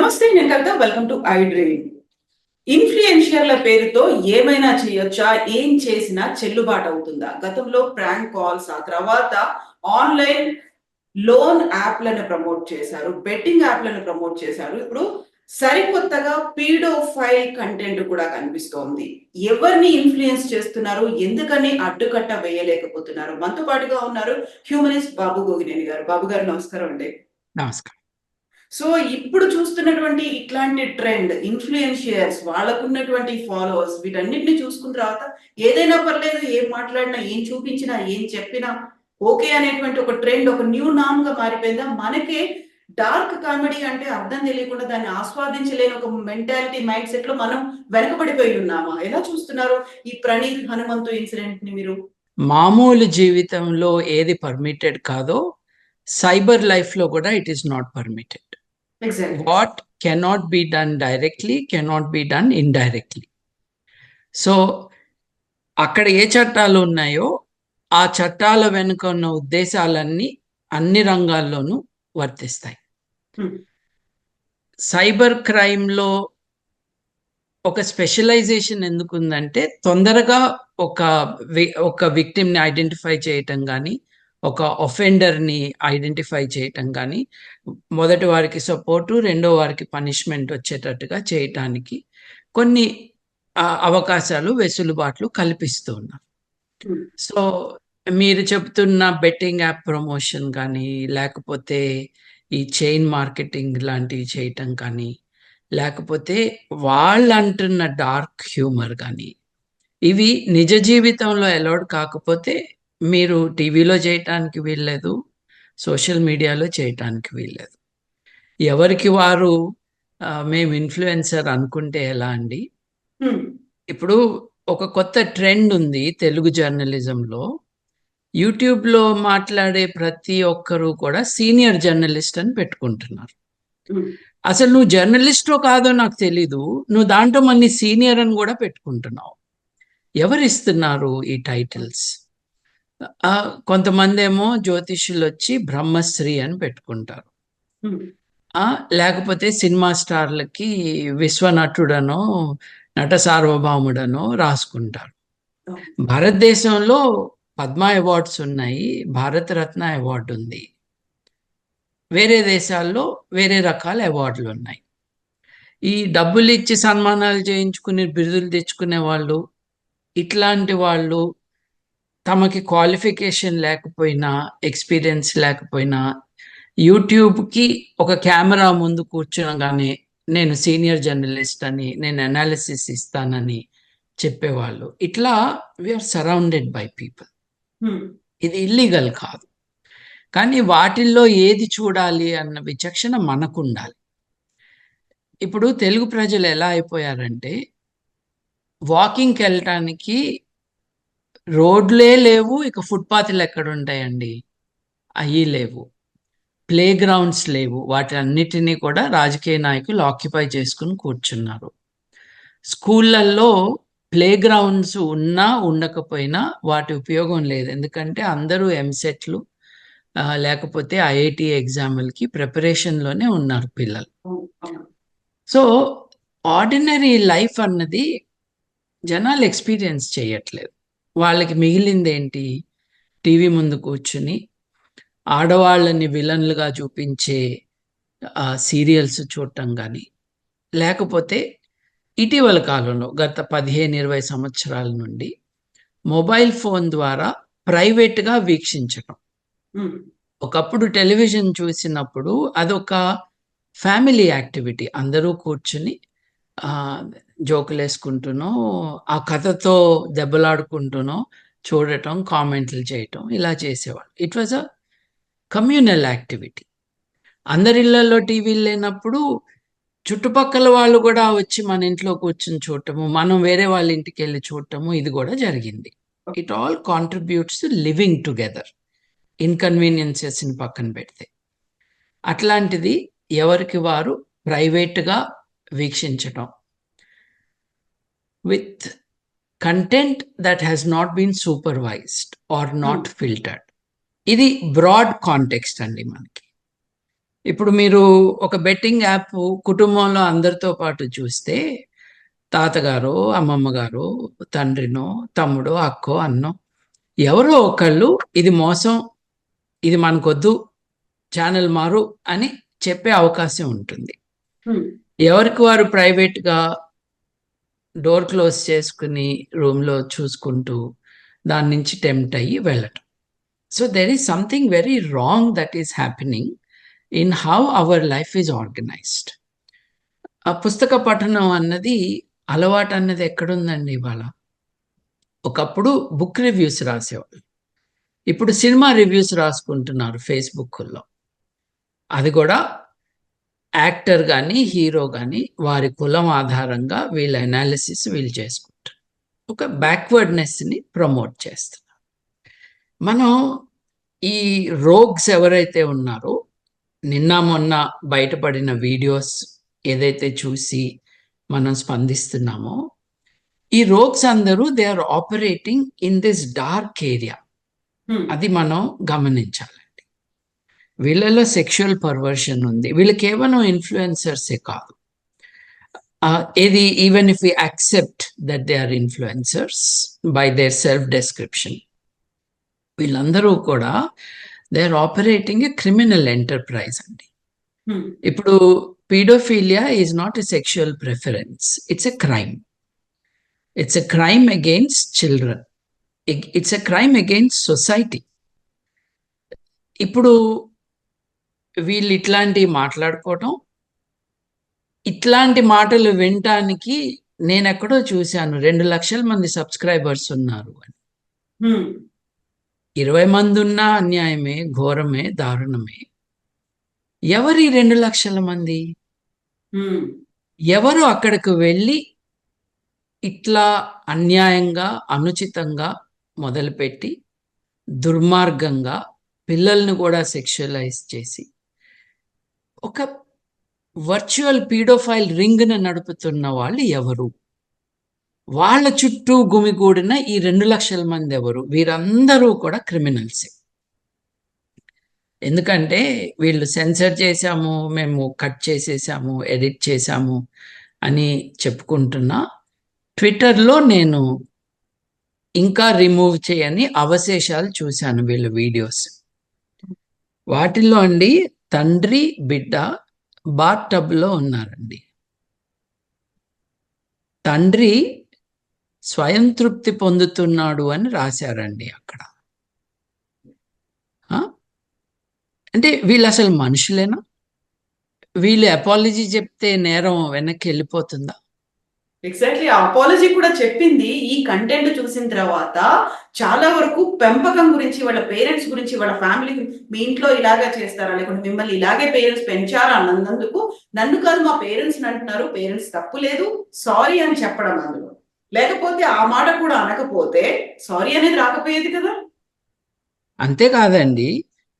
నమస్తే, నేను Kavitha. Welcome to I dream. ఇన్ఫ్లుయెన్షియర్ల పేరుతో ఏమైనా చేయొచ్చా? ఏం చేసినా చెల్లుబాటు అవుతుందా? గతంలో ప్రాంక్ కాల్స్, ఆ తర్వాత ఆన్లైన్ లోన్ యాప్లను ప్రమోట్ చేశారు, బెట్టింగ్ యాప్లను ప్రమోట్ చేశారు. ఇప్పుడు సరికొత్తగా పీడోఫైల్ కంటెంట్ కూడా కనిపిస్తోంది. ఎవరిని ఇన్ఫ్లుయెన్స్ చేస్తున్నారు? ఎందుకని అడ్డుకట్ట వేయలేకపోతున్నారు? మనతో పాటుగా ఉన్నారు హ్యూమనిస్ట్ బాబు గోగినేని గారు. బాబు గారు, నమస్కారం అండి. నమస్కారం. సో ఇప్పుడు చూస్తున్నటువంటి ఇట్లాంటి ట్రెండ్, ఇన్ఫ్లుయెన్షియర్స్, వాళ్ళకున్నటువంటి ఫాలోవర్స్, వీటన్నిటిని చూసుకున్న తర్వాత ఏదైనా పర్లేదు, ఏం మాట్లాడినా, ఏం చూపించినా, ఏం చెప్పినా ఓకే అనేటువంటి ఒక ట్రెండ్, ఒక న్యూ నామ్ గా మారిపోయిందా? మనకే డార్క్ కామెడీ అంటే అర్థం తెలియకుండా దాన్ని ఆస్వాదించలేని ఒక మెంటాలిటీ, మైండ్ సెట్ లో మనం వెనకబడిపోయి ఉన్నామా? ఎలా చూస్తున్నారు ఈ ప్రణీత్ హనుమంతు ఇన్సిడెంట్ ని మీరు? మామూలు జీవితంలో ఏది పర్మిటెడ్ కాదో సైబర్ లైఫ్ లో కూడా it is not permitted. Exactly. What cannot be done directly cannot be done indirectly. So అక్కడ ఏ చట్టాలు ఉన్నాయో ఆ చట్టాల వెనుక ఉన్న ఉద్దేశాలన్నీ అన్ని రంగాల్లోనూ వర్తిస్తాయి. సైబర్ క్రైమ్లో ఒక స్పెషలైజేషన్ ఎందుకు ఉందంటే, తొందరగా ఒక విక్టిమ్ని ఐడెంటిఫై చేయటం కానీ, ఒక ఒఫెండర్ని ఐడెంటిఫై చేయటం కానీ, మొదటి వారికి సపోర్టు, రెండో వారికి పనిష్మెంట్ వచ్చేటట్టుగా చేయటానికి కొన్ని అవకాశాలు, వెసులుబాట్లు కల్పిస్తూ ఉన్నారు. సో మీరు చెప్తున్న బెట్టింగ్ యాప్ ప్రమోషన్ కానీ, లేకపోతే ఈ చైన్ మార్కెటింగ్ లాంటివి చేయటం కానీ, లేకపోతే వాళ్ళు అంటున్న డార్క్ హ్యూమర్ కానీ, ఇవి నిజ జీవితంలో అలౌడ్ కాకపోతే మీరు టీవీలో చేయటానికి వీల్లేదు, సోషల్ మీడియాలో చేయటానికి వీల్లేదు. ఎవరికి వారు మేము ఇన్ఫ్లుయెన్సర్ అనుకుంటే ఎలా అండి? ఇప్పుడు ఒక కొత్త ట్రెండ్ ఉంది తెలుగు జర్నలిజంలో. యూట్యూబ్లో మాట్లాడే ప్రతి ఒక్కరూ కూడా సీనియర్ జర్నలిస్ట్ అని పెట్టుకుంటున్నారు. అసలు నువ్వు జర్నలిస్టో కాదో నాకు తెలీదు, నువ్వు దాంట్లో మళ్ళీ సీనియర్ అని కూడా పెట్టుకుంటున్నావు. ఎవరు ఇస్తున్నారు ఈ టైటిల్స్? కొంతమంది ఏమో జ్యోతిష్యులు వచ్చి బ్రహ్మశ్రీ అని పెట్టుకుంటారు, లేకపోతే సినిమా స్టార్లకి విశ్వనటుడనో నట సార్వభౌముడనో రాసుకుంటారు. భారతదేశంలో పద్మ అవార్డ్స్ ఉన్నాయి, భారతరత్న అవార్డు ఉంది, వేరే దేశాల్లో వేరే రకాల అవార్డులు ఉన్నాయి. ఈ డబ్బులు ఇచ్చి సన్మానాలు చేయించుకుని బిరుదులు తెచ్చుకునే వాళ్ళు, ఇట్లాంటి వాళ్ళు తమకి క్వాలిఫికేషన్ లేకపోయినా, ఎక్స్పీరియన్స్ లేకపోయినా, యూట్యూబ్కి ఒక కెమెరా ముందు కూర్చోగానే నేను సీనియర్ జర్నలిస్ట్ అని, నేను అనాలిసిస్ ఇస్తానని చెప్పేవాళ్ళు. ఇట్లా వీఆర్ సరౌండెడ్ బై పీపుల్. ఇది ఇల్లీగల్ కాదు, కానీ వాటిల్లో ఏది చూడాలి అన్న విచక్షణ మనకు ఉండాలి. ఇప్పుడు తెలుగు ప్రజలు ఎలా అయిపోయారంటే, వాకింగ్కి వెళ్ళటానికి రోడ్లే లేవు, ఇక ఫుట్పాత్లు ఎక్కడ ఉంటాయండి? అవి లేవు. ప్లే గ్రౌండ్స్ లేవు. వాటి అన్నిటినీ కూడా రాజకీయ నాయకులు ఆక్యుపై చేసుకుని కూర్చున్నారు. స్కూళ్ళల్లో ప్లే గ్రౌండ్స్ ఉన్నా ఉండకపోయినా వాటి ఉపయోగం లేదు, ఎందుకంటే అందరూ ఎంసెట్లు లేకపోతే ఐఐటి ఎగ్జామ్లకి ప్రిపరేషన్లోనే ఉన్నారు పిల్లలు. సో ఆర్డినరీ లైఫ్ అన్నది జనాలు ఎక్స్పీరియన్స్ చేయట్లేదు. వాళ్ళకి మిగిలింది ఏంటి? టీవీ ముందు కూర్చుని ఆడవాళ్ళని విలన్లుగా చూపించే సీరియల్స్ చూడటం కానీ, లేకపోతే ఇటీవల కాలంలో గత 15-20 సంవత్సరాల నుండి మొబైల్ ఫోన్ ద్వారా ప్రైవేట్గా వీక్షించటం. ఒకప్పుడు టెలివిజన్ చూసినప్పుడు అదొక ఫ్యామిలీ యాక్టివిటీ, అందరూ కూర్చుని జోకులు వేసుకుంటూనో, ఆ కథతో దెబ్బలాడుకుంటూనో చూడటం, కామెంట్లు చేయటం, ఇలా చేసేవాళ్ళు. It was a communal activity. అందరిళ్లలో టీవీలు లేనప్పుడు చుట్టుపక్కల వాళ్ళు కూడా వచ్చి మన ఇంట్లో కూర్చుని చూడటము, మనం వేరే వాళ్ళ ఇంటికి వెళ్ళి చూడటము, ఇది కూడా జరిగింది. It all contributes to living together. ఇన్కన్వీనియన్సెస్ని పక్కన పెడితే, అట్లాంటిది ఎవరికి వారు ప్రైవేట్గా వీక్షించటం with content that has not been supervised or not filtered. ఇది బ్రాడ్ కాంటెక్స్ట్ అండి మనకి. ఇప్పుడు మీరు ఒక బెట్టింగ్ యాప్ కుటుంబంలో అందరితో పాటు చూస్తే తాతగారు, అమ్మమ్మ గారు, తండ్రినో, తమ్ముడో, అక్కో, అన్నో ఎవరో ఒకళ్ళు ఇది మోసం, ఇది మనకొద్దు, ఛానల్ మారు అని చెప్పే అవకాశం ఉంటుంది. ఎవరికి వారు ప్రైవేట్గా డోర్ క్లోజ్ చేసుకుని రూమ్లో చూసుకుంటూ దాని నుంచి టెంప్ట్ అయ్యి వెళ్ళటం. So there is something very wrong that is happening in how our life is organised. ఆ పుస్తక పఠనం అన్నది అలవాటు అన్నది ఎక్కడుందండి ఇవాళ? ఒకప్పుడు బుక్ రివ్యూస్ రాసేవాళ్ళు, ఇప్పుడు సినిమా రివ్యూస్ రాసుకుంటున్నారు ఫేస్బుక్లో. అది కూడా యాక్టర్ కానీ హీరో కానీ వారి కులం ఆధారంగా వీళ్ళ అనాలిసిస్ వీళ్ళు చేసుకుంటారు. ఒక బ్యాక్వర్డ్నెస్ని ప్రమోట్ చేస్తున్నారు. మనం ఈ రోగ్స్ ఎవరైతే ఉన్నారో, నిన్న మొన్న బయటపడిన వీడియోస్ ఏదైతే చూసి మనం స్పందిస్తున్నామో, ఈ రోగ్స్ అందరూ they are operating in this dark area. అది మనం గమనించాలండి. వీళ్ళలో సెక్షువల్ పర్వర్షన్ ఉంది. వీళ్ళు కేవలం ఇన్ఫ్లుయెన్సర్సే కాదు. ఇది even if we accept that they are influencers by their self description, వీళ్ళందరూ కూడా they are operating a criminal enterprise అండి. ఇప్పుడు paedophilia is not a sexual preference, it's a crime. It's a crime against children, it's a crime against society. ఇప్పుడు వీళ్ళు ఇట్లాంటివి మాట్లాడుకోవటం, ఇట్లాంటి మాటలు వినటానికి నేను ఎక్కడో చూశాను 2 లక్షల మంది సబ్స్క్రైబర్స్ ఉన్నారు అని. 20 మంది ఉన్నా అన్యాయమే, ఘోరమే, దారుణమే. ఎవరి 2 లక్షల మంది? ఎవరు అక్కడికి వెళ్ళి ఇట్లా అన్యాయంగా, అనుచితంగా మొదలుపెట్టి దుర్మార్గంగా పిల్లల్ని కూడా సెక్షువలైజ్ చేసి ఒక వర్చువల్ పీడోఫైల్ రింగ్ను నడుపుతున్న వాళ్ళు ఎవరు? వాళ్ళ చుట్టూ గుమిగూడిన ఈ 2 లక్షల మంది ఎవరు? వీరందరూ కూడా క్రిమినల్సే. ఎందుకంటే వీళ్ళు సెన్సర్ చేశాము, మేము కట్ చేసేసాము, ఎడిట్ చేశాము అని చెప్పుకుంటున్నా. ట్విట్టర్లో నేను ఇంకా రిమూవ్ చేయని అవశేషాలు చూశాను వీళ్ళ వీడియోస్. వాటిల్లో అండి తండ్రి బిడ్డ బాత్ టబ్లో ఉన్నారండి. తండ్రి స్వయం తృప్తి పొందుతున్నాడు అని రాశారండి అక్కడ. అంటే వీళ్ళు అసలు మనుషులేనా? వీళ్ళు అపాలజీ చెప్తే నేరం వెనక్కి వెళ్ళిపోతుందా? ఎగ్జాక్ట్లీ, అపాలజీ కూడా చెప్పింది. ఈ కంటెంట్ చూసిన తర్వాత చాలా వరకు పెంపకం గురించి, వాళ్ళ పేరెంట్స్ గురించి, వాళ్ళ ఫ్యామిలీ, మీ ఇంట్లో ఇలాగా చేస్తారా, లేకుంటే మిమ్మల్ని ఇలాగే పేరెంట్స్ పెంచారా అన్నందుకు నన్ను కాదు మా పేరెంట్స్ అంటున్నారు. పేరెంట్స్ తప్పు లేదు, సారీ అని చెప్పడం అందులో. లేకపోతే ఆ మాట కూడా అనకపోతే సారీ అనేది రాకపోయేది కదా. అంతేకాదండి,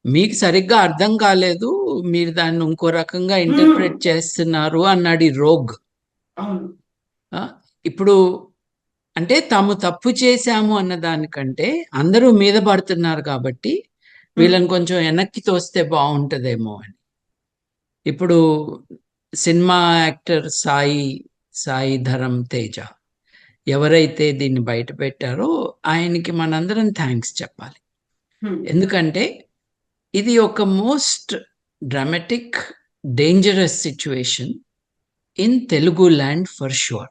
మీకు సరిగ్గా అర్థం కాలేదు, మీరు దాన్ని ఇంకో రకంగా ఇంటర్ప్రెట్ చేస్తున్నారు అన్నాడు ఈ రోగ్. అవును. ఇప్పుడు అంటే తాము తప్పు చేశాము అన్న దానికంటే అందరూ మీద పడుతున్నారు కాబట్టి వీళ్ళని కొంచెం వెనక్కి తోస్తే బాగుంటుందేమో అని. ఇప్పుడు సినిమా యాక్టర్ సాయి ధరమ్ తేజ ఎవరైతే దీన్ని బయట పెట్టారో ఆయనకి మనందరం థ్యాంక్స్ చెప్పాలి. ఎందుకంటే ఇది ఒక most dramatic, dangerous situation in Telugu land for sure.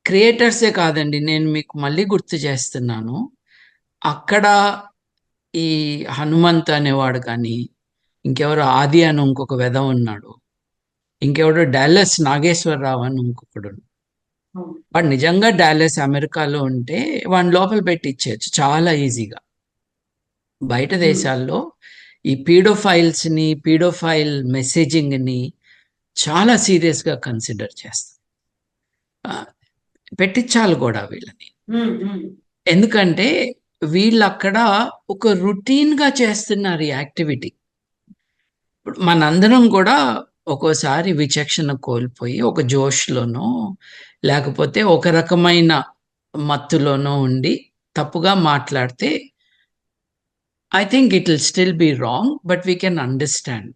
క్రియేటర్సే కాదండి, నేను మీకు మళ్ళీ గుర్తు చేస్తున్నాను, అక్కడ ఈ హనుమంత్ అనేవాడు కానీ, ఇంకెవరో ఆది అని ఇంకొక వెధ ఉన్నాడు, ఇంకెవడో డాలస్ నాగేశ్వరరావు అని ఇంకొకడు. వాడు నిజంగా డాలస్ అమెరికాలో ఉంటే వాడిని లోపల పెట్టి ఇచ్చేయచ్చు చాలా ఈజీగా. బయట దేశాల్లో ఈ పీడోఫైల్స్ని, పీడోఫైల్ మెసేజింగ్ని చాలా సీరియస్గా కన్సిడర్ చేస్తాం. పెట్టించాలి కూడా వీళ్ళని. ఎందుకంటే వీళ్ళు అక్కడ ఒక రొటీన్గా చేస్తున్నారు ఈ యాక్టివిటీ. ఇప్పుడు మనందరం కూడా ఒక్కోసారి విచక్షణ కోల్పోయి ఒక జోష్లోనో లేకపోతే ఒక రకమైన మత్తులోనో ఉండి తప్పుగా మాట్లాడితే I think it will still be wrong, but we can understand.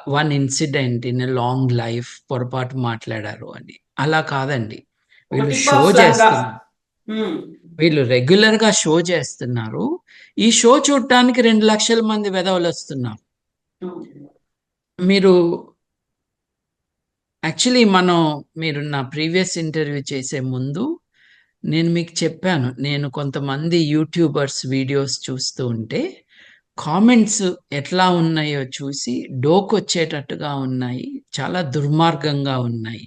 One incident in a long life పొరపాటు మాట్లాడారు అని. అలా కాదండి. ఒక వీళ్ళు టిప్ షో ఆఫ్ లాగా. చేస్తున్నారు. వీళ్ళు రెగ్యులర్‌గా షో చేస్తున్నారు. ఈ షో చూడటానికి 2,00,000 మంది వెధవలొస్తున్నారు. మీరు యాక్చువల్లీ మీరు నా ప్రీవియస్ ఇంటర్వ్యూ చేసే ముందు నేను మీకు చెప్పాను. నేను కొంతమంది యూట్యూబర్స్ వీడియోస్ చూస్తూ ఉంటే కామెంట్స్ ఎట్లా ఉన్నాయో చూసి డోకొచ్చేటట్టుగా ఉన్నాయి. చాలా దుర్మార్గంగా ఉన్నాయి.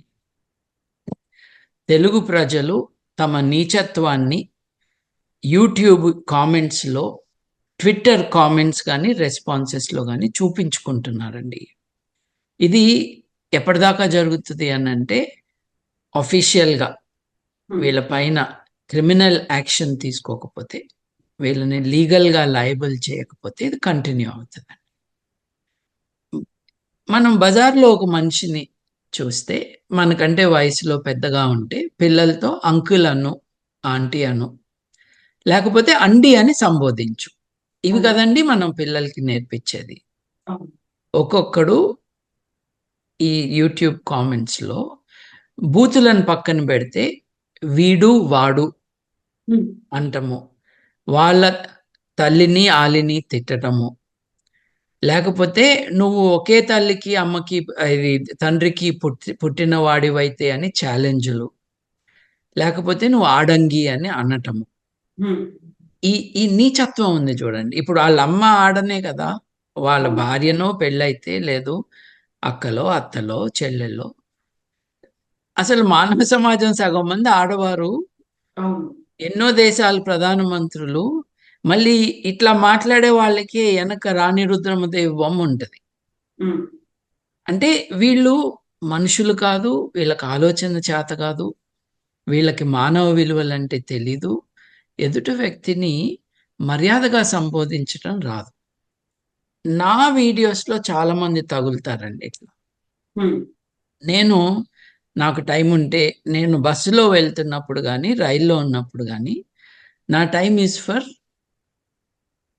తెలుగు ప్రజలు తమ నీచత్వాన్ని యూట్యూబ్ కామెంట్స్‌లో, ట్విట్టర్ కామెంట్స్ గానీ, రెస్పాన్సెస్‌లో గానీ చూపించుకుంటున్నారండి. ఇది ఎప్పటిదాకా జరుగుతది అనంటే ఆఫీషియల్‌గా వీళ్ళ పైన క్రిమినల్ యాక్షన్ తీసుకోకపోతే, వీళ్ళని లీగల్‌గా లయబుల్ చేయకపోతే ఇది కంటిన్యూ అవుతదండి. మనం బజార్‌లో ఒక మనిషిని చూస్తే మనకంటే వయసులో పెద్దగా ఉంటే పిల్లలతో అంకుల్ అను, ఆంటీ అను, లేకపోతే అండి అని సంబోధించు. ఇవి కదండీ మనం పిల్లలకి నేర్పించేది. ఒక్కొక్కడు ఈ యూట్యూబ్ కామెంట్స్‌లో బూతులను పక్కన పెడితే వీడు, వాడు అంటము. వాళ్ళ తల్లిని, ఆలిని తిట్టటము. లేకపోతే నువ్వు ఒకే తల్లికి, అమ్మకి ఇది తండ్రికి పుట్టిన వాడివైతే అని ఛాలెంజ్‌లు. లేకపోతే నువ్వు ఆడంగి అని అనటము. ఈ నీచత్వం ఉంది చూడండి. ఇప్పుడు ఆళ్ళమ్మ ఆడనే కదా! వాళ్ళ భార్యనో పెళ్ళైతే లేదు అక్కలో, అత్తలో, చెల్లెల్లో. అసలు మానవ సమాజం సగం మంది ఆడవారు. ఎన్నో దేశాల ప్రధానమంత్రులు. మళ్ళీ ఇట్లా మాట్లాడే వాళ్ళకి ఎనక రాణి రుద్రమదేవి బొమ్మ ఉంటది. అంటే వీళ్ళు మనుషులు కాదు. వీళ్ళకి ఆలోచన చేత కాదు. వీళ్ళకి మానవ విలువలంటే తెలీదు. ఎదుటి వ్యక్తిని మర్యాదగా సంబోధించటం రాదు. నా వీడియోస్‌లో చాలామంది తగులుతారండి ఇట్లా. నాకు టైం ఉంటే నేను బస్సులో వెళ్తున్నప్పుడు గానీ, రైల్లో ఉన్నప్పుడు గానీ, నా time is for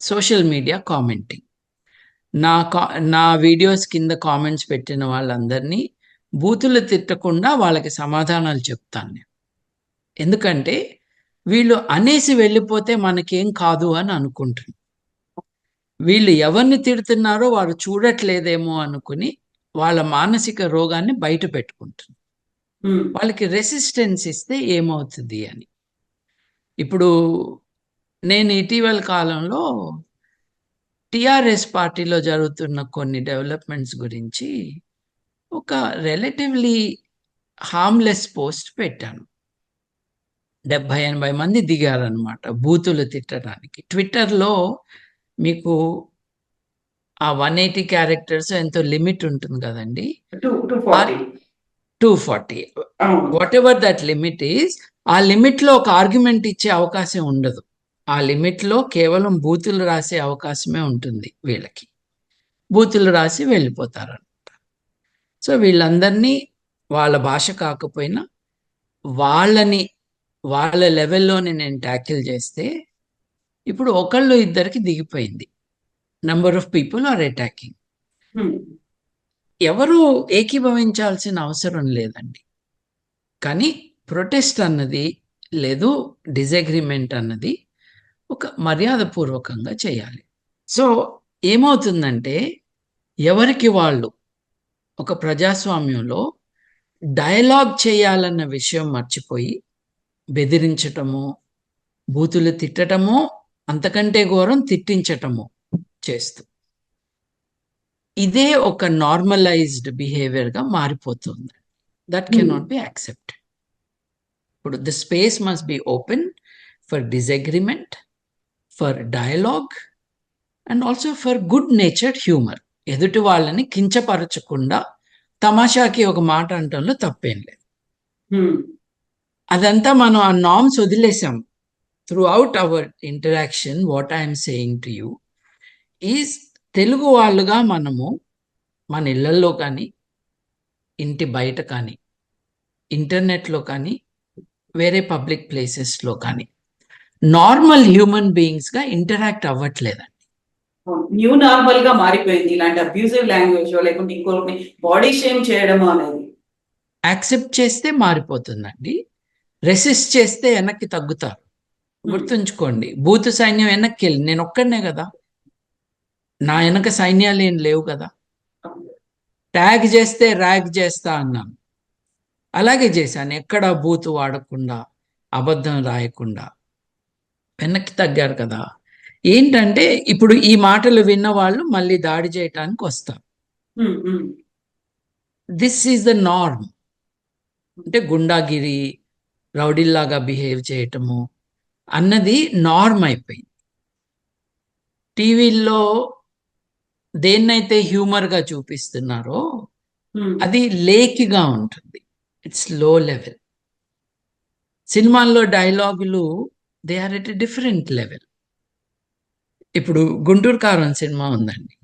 social media commenting. నా వీడియోస్ కింద కామెంట్స్ పెట్టిన వాళ్ళందరినీ బూతులు తిట్టకుండా వాళ్ళకి సమాధానాలు చెప్తాను నేను. ఎందుకంటే వీళ్ళు అనేసి వెళ్ళిపోతే మనకేం కాదు అని అనుకుంటున్నారు. వీళ్ళు ఎవరిని తిడుతున్నారో వారు చూడట్లేదేమో అనుకుని వాళ్ళ మానసిక రోగాన్ని బయట పెట్టుకుంటున్నారు. వాళ్ళకి రెసిస్టెన్స్ ఇస్తే ఏమవుతుంది అని. ఇప్పుడు నేను ఇటీవల కాలంలో టీఆర్ఎస్ పార్టీలో జరుగుతున్న కొన్ని డెవలప్మెంట్స్ గురించి ఒక రిలేటివ్లీ హార్మ్లెస్ పోస్ట్ పెట్టాను. 70-80 మంది దిగారనమాట బూతులు తిట్టడానికి. ట్విట్టర్‌లో మీకు ఆ 180 క్యారెక్టర్స్ ఎంతో లిమిట్ ఉంటుంది కదండి. 240 వాటెవర్ దట్ లిమిట్ ఈస్. ఆ లిమిట్‌లో ఒక ఆర్గ్యుమెంట్ ఇచ్చే అవకాశం ఉండదు. ఆ లిమిట్‌లో కేవలం బూతులు రాసే అవకాశమే ఉంటుంది వీళ్ళకి. బూతులు రాసి వెళ్ళిపోతారనమాట. సో వీళ్ళందరినీ వాళ్ళ భాష కాకపోయినా వాళ్ళ లెవెల్‌లోనే నేను టాకిల్ చేస్తే ఇప్పుడు ఒకళ్ళు ఇద్దరికి దిగిపోయింది. Number of people are attacking. ఎవరు ఏకీభవించాల్సిన అవసరం లేదండి. కానీ ప్రొటెస్ట్ అన్నది లేదు డిసగ్రీమెంట్ అన్నది ఒక మర్యాదపూర్వకంగా చేయాలి. సో ఏమవుతుందంటే ఎవరికి వాళ్ళు ఒక ప్రజాస్వామ్యంలో డయలాగ్ చేయాలన్న విషయం మర్చిపోయి బెదిరించటము, బూతులు తిట్టటము, అంతకంటే ఘోరం తిట్టించటము చేస్తూ ఇదే ఒక నార్మలైజ్డ్ బిహేవియర్‌గా మారిపోతుంది. That cannot be accepted. ఇప్పుడు the space must be open for disagreement, for dialogue and also for good natured humour. ఎదుటి వాళ్ళని కించపరచకుండా తమాషాకి ఒక మాట అనటంలో తప్పేం లేదు. అదంతా మనం ఆ నార్మ్స్ వదిలేసాం. Throughout our interaction what I'm saying to you is Telugu వాళ్ళుగా మనము మన ఇళ్లల్లో కానీ, ఇంటి బయట కానీ, ఇంటర్నెట్‌లో కానీ, వేరే పబ్లిక్ ప్లేసెస్‌లో కానీ నార్మల్ హ్యూమన్ బీయింగ్స్‌గా ఇంటరాక్ట్ అవ్వట్లేదండి. న్యూ నార్మల్ గా మారిపోయింది ఇలాంటి అబ్యూజివ్ లాంగ్వేజ్ లేకుంటే ఇంకొకరిని బాడీ షేమ్ చేయడం అనేది. యాక్సెప్ట్ చేస్తే మారిపోతుందండి, రెసిస్ట్ చేస్తే వెనక్కి తగ్గుతారు. గుర్తుంచుకోండి, బూతు సైన్యం వెనక్కి వెళ్ళి, నేను ఒక్కడనే కదా, నా వెనక సైన్యాలు ఏం లేవు కదా. ట్యాగ్ చేస్తే ర్యాగ్ చేస్తా అన్నాను, అలాగే చేశాను. ఎక్కడ బూతు వాడకుండా, అబద్ధం రాయకుండా వెనక్కి తగ్గారు కదా. ఏంటంటే ఇప్పుడు ఈ మాటలు విన్న వాళ్ళు మళ్ళీ దాడి చేయటానికి వస్తారు. This is the norm. అంటే గుండాగిరి, రౌడీల్లాగా బిహేవ్ చేయటము అన్నది నార్మ్ అయిపోయింది. టీవీల్లో దేన్నైతే హ్యూమర్గా చూపిస్తున్నారో అది లేకిగా ఉంటుంది, ఇట్స్ లో లెవెల్. సినిమాల్లో డైలాగులు they are at a different level. ఇప్పుడు గుంటూరు కారం సినిమా ఉందండి.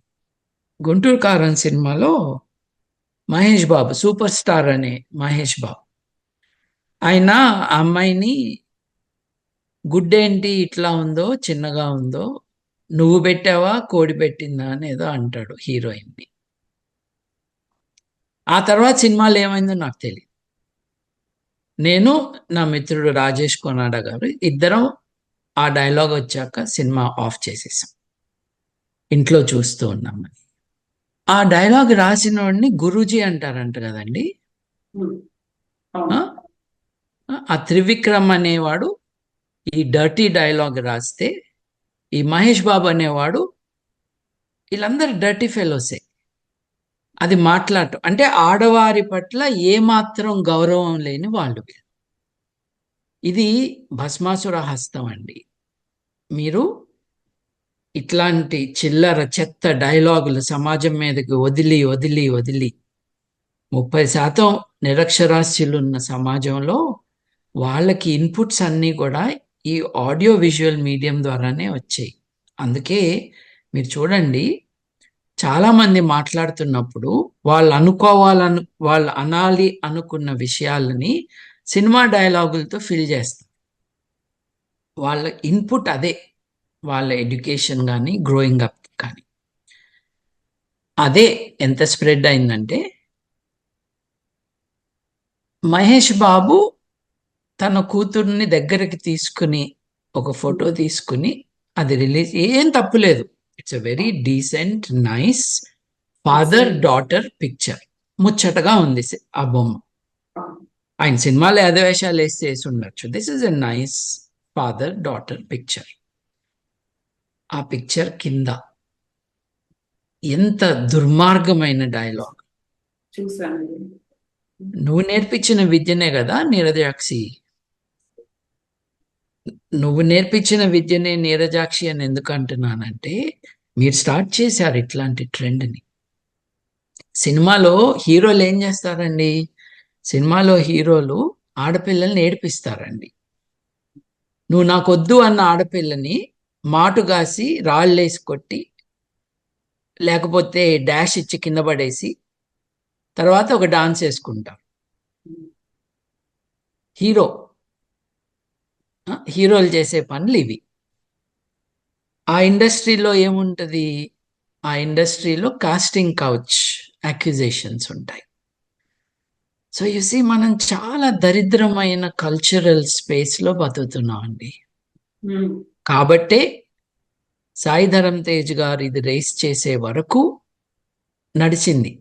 గుంటూరు కారం సినిమాలో మహేష్ బాబు, సూపర్ స్టార్ అనే మహేష్ బాబు, ఆయన ఆ అమ్మాయిని గుడ్డేంటి ఇట్లా ఉందో, చిన్నగా ఉందో, నువ్వు పెట్టావా కోడి పెట్టిందా అని ఏదో అంటాడు హీరోయిన్ని. ఆ తర్వాత సినిమాలో ఏమైందో నాకు తెలియదు. నేను నా మిత్రుడు రాజేష్ కొనాడ గారు ఇద్దరం ఆ డైలాగ్ వచ్చాక సినిమా ఆఫ్ చేసేసాం, ఇంట్లో చూస్తూ ఉన్నామని. ఆ డైలాగ్ రాసిన వాడిని గురూజీ అంటారంట కదండి. ఆ త్రివిక్రమ్ అనేవాడు ఈ డర్టీ డైలాగ్ రాస్తే, ఈ మహేష్ బాబు అనేవాడు, వీళ్ళందరూ డర్టీ ఫెలోసే. అది మాట్లాడటం అంటే ఆడవారి పట్ల ఏమాత్రం గౌరవం లేని వాళ్ళు. ఇది భస్మాసుర హస్తం అండి. మీరు ఇట్లాంటి చిల్లర చెత్త డైలాగులు సమాజం మీదకి వదిలి వదిలి వదిలి 30% నిరక్షరాస్యులున్న సమాజంలో వాళ్ళకి ఇన్పుట్స్ అన్నీ కూడా ఈ ఆడియో విజువల్ మీడియం ద్వారానే వచ్చాయి. అందుకే మీరు చూడండి, చాలామంది మాట్లాడుతున్నప్పుడు వాళ్ళు అనాలి అనుకున్న విషయాలని సినిమా డైలాగులతో ఫిల్ చేస్తారు. వాళ్ళ ఇన్పుట్ అదే, వాళ్ళ ఎడ్యుకేషన్ కానీ గ్రోయింగ్ అప్ కానీ. అదే ఎంత స్ప్రెడ్ అయిందంటే మహేష్ బాబు తన కూతుర్ని దగ్గరికి తీసుకుని ఒక ఫోటో తీసుకుని అది రిలీజ్, ఏం తప్పులేదు, it's a very decent nice father daughter picture. ముచ్చటగా ఉంది ఆ బొమ్మ. ఆయన సినిమాలో యాదవేషాలు వేసి ఉండొచ్చు. This is a nice father daughter picture. ఆ పిక్చర్ కింద ఎంత దుర్మార్గమైన డైలాగ్. నువ్వు నేర్పించిన విద్యనే కదా నీరజాక్షి, నువ్వు నేర్పించిన విద్యనే నీరజాక్షి అని ఎందుకు అంటున్నానంటే, మీరు స్టార్ట్ చేశారు ఇట్లాంటి ట్రెండ్ని. సినిమాలో హీరోలు ఏం చేస్తారండి, సినిమాలో హీరోలు ఆడపిల్లల్ని ఏడిపిస్తారండి. నువ్వు నాకొద్దు అన్న ఆడపిల్లని మాటుగాసి రాళ్ళేసి కొట్టి, లేకపోతే డాష్ ఇచ్చి కింద పడేసి తర్వాత ఒక డాన్స్ వేసుకుంటారు. హీరోలు చేసే పనులు ఇవి. ఆ ఇండస్ట్రీలో ఏముంటుంది, ఆ ఇండస్ట్రీలో కాస్టింగ్ కౌచ్ అక్యుజేషన్స్ ఉంటాయి. సో యూసీ మనం చాలా దరిద్రమైన కల్చరల్ స్పేస్లో బతుకుతున్నాం అండి. కాబట్టే సాయి ధరమ్ తేజ్ గారు ఇది రేస్ చేసే వరకు నడిచింది.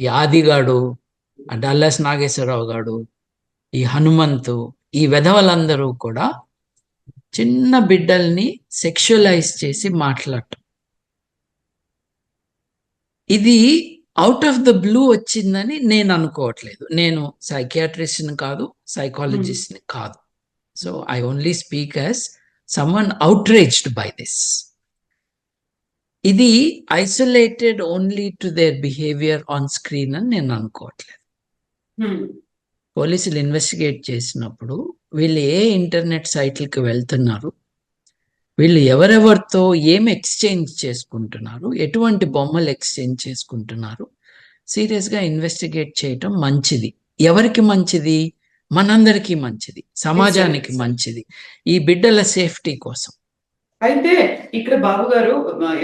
ఈ ఆదిగాడు, డల్లాస్ నాగేశ్వరరావు గాడు, ఈ హనుమంతు, ఈ వెధవలందరూ కూడా చిన్న బిడ్డల్ని సెక్షువలైజ్ చేసి మాట్లాడటం. ఇది అవుట్ ఆఫ్ ద బ్లూ వచ్చిందని నేను అనుకోవట్లేదు. నేను సైకియాట్రిస్ట్ని కాదు, సైకాలజిస్ట్ని కాదు. So I only speak as someone outraged by this. ఇది isolated only to their behaviour on screen అని నేను అనుకోవట్లేదు. పోలీసులు ఇన్వెస్టిగేట్ చేసినప్పుడు వీళ్ళు ఏ ఇంటర్నెట్ సైట్లకి వెళ్తున్నారు, వీళ్ళు ఎవరెవరితో ఏం ఎక్స్చేంజ్ చేసుకుంటున్నారు, ఎటువంటి బొమ్మలు ఎక్స్చేంజ్ చేసుకుంటున్నారు, సీరియస్గా ఇన్వెస్టిగేట్ చేయటం మంచిది. ఎవరికి మంచిది? మనందరికీ మంచిది, సమాజానికి మంచిది, ఈ బిడ్డల సేఫ్టీ కోసం. అయితే ఇక్కడ బాబు గారు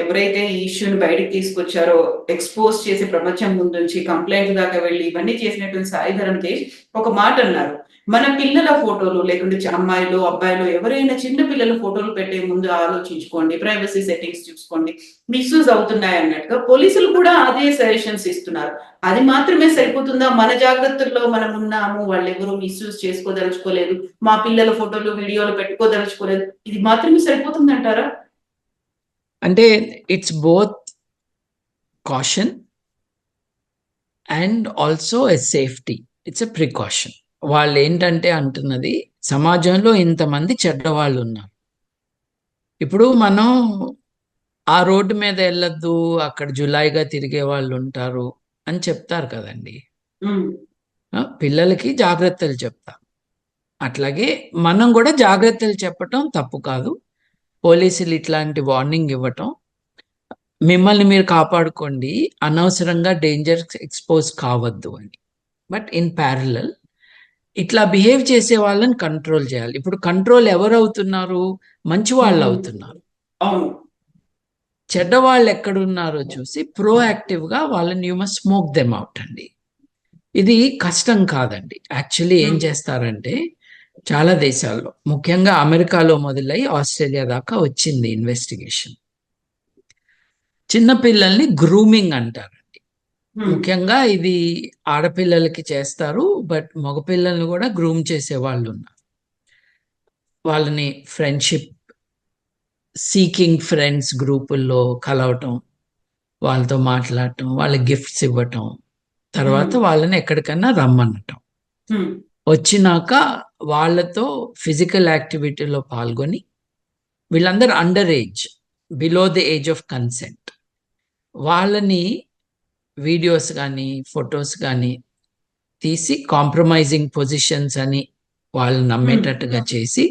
ఎవరైతే ఈ ఇష్యూని బయటకు తీసుకొచ్చారో, ఎక్స్పోజ్ చేసి ప్రపంచం ముందుంచి కంప్లైంట్ దాకా వెళ్ళి ఇవన్నీ చేసినటువంటి సాయిధరం తేజ్ ఒక మాట అన్నారు. మన పిల్లల ఫోటోలు లేకుంటే అమ్మాయిలు, అబ్బాయిలు ఎవరైనా చిన్న పిల్లల ఫోటోలు పెట్టే ముందు ఆలోచించుకోండి. ప్రైవసీ సెట్టింగ్స్ చూసుకోండి. మిస్‌యూజ్ అవుతున్నాయి అన్నట్టుగా పోలీసులు కూడా అదే సజెషన్స్ ఇస్తున్నారు. అది మాత్రమే సరిపోతుందా? మన జాగ్రత్తల్లో మనం ఉన్నాము. వాళ్ళెవరూ మిస్‌యూజ్ చేసుకోదలుచుకోలేదు. మా పిల్లల ఫోటోలు, వీడియోలు పెట్టుకోదలుచుకోలేదు. ఇది మాత్రమే సరిపోతుందంటారా? అంటే it's both caution and also a safety. It's a precaution. వాళ్ళు ఏంటంటే అంటున్నది, సమాజంలో ఇంతమంది చెడ్డవాళ్ళు ఉన్నారు. ఇప్పుడు మనం ఆ రోడ్డు మీద వెళ్ళొద్దు, అక్కడ జులాయిగా తిరిగే వాళ్ళు ఉంటారు అని చెప్తారు కదండి. హ్మ్. పిల్లలకి జాగ్రత్తలు చెప్తాం. అట్లాగే మనం కూడా జాగ్రత్తలు చెప్పటం తప్పు కాదు. పోలీసులు ఇట్లాంటి వార్నింగ్ ఇవ్వటం, మిమ్మల్ని మీరు కాపాడుకోండి, అనవసరంగా డేంజర్ ఎక్స్పోజ్ కావద్దు అని. బట్ ఇన్ ప్యారలల్ ఇట్లా బిహేవ్ చేసే వాళ్ళని కంట్రోల్ చేయాలి. ఇప్పుడు కంట్రోల్ ఎవరు అవుతున్నారు? మంచి వాళ్ళు అవుతున్నారు. అవును. చెడ్డవాళ్ళు ఎక్కడున్నారో చూసి ప్రోయాక్టివ్గా వాళ్ళని you must smoke them out అండి. ఇది కష్టం కాదండి. యాక్చువల్లీ ఏం చేస్తారంటే చాలా దేశాల్లో, ముఖ్యంగా అమెరికాలో మొదలై ఆస్ట్రేలియా దాకా వచ్చింది ఇన్వెస్టిగేషన్. చిన్నపిల్లల్ని గ్రూమింగ్ అంటారండి. ముఖ్యంగా ఇది ఆడపిల్లలకి చేస్తారు, బట్ మగపిల్లల్ని కూడా గ్రూమ్ చేసే వాళ్ళు ఉన్నారు. వాళ్ళని ఫ్రెండ్షిప్ సీకింగ్ ఫ్రెండ్స్ గ్రూపుల్లో కలవటం, వాళ్ళతో మాట్లాడటం, వాళ్ళకి గిఫ్ట్స్ ఇవ్వటం, తర్వాత వాళ్ళని ఎక్కడికన్నా రమ్మనటం. వచ్చినాక వాళ్ళతో ఫిజికల్ యాక్టివిటీలో పాల్గొని, వీళ్ళందరూ under age, below the age of consent, వాళ్ళని వీడియోస్ కానీ ఫొటోస్ కానీ తీసి కాంప్రమైజింగ్ పొజిషన్స్ అని వాళ్ళు నమ్మేటట్టుగా చేసి,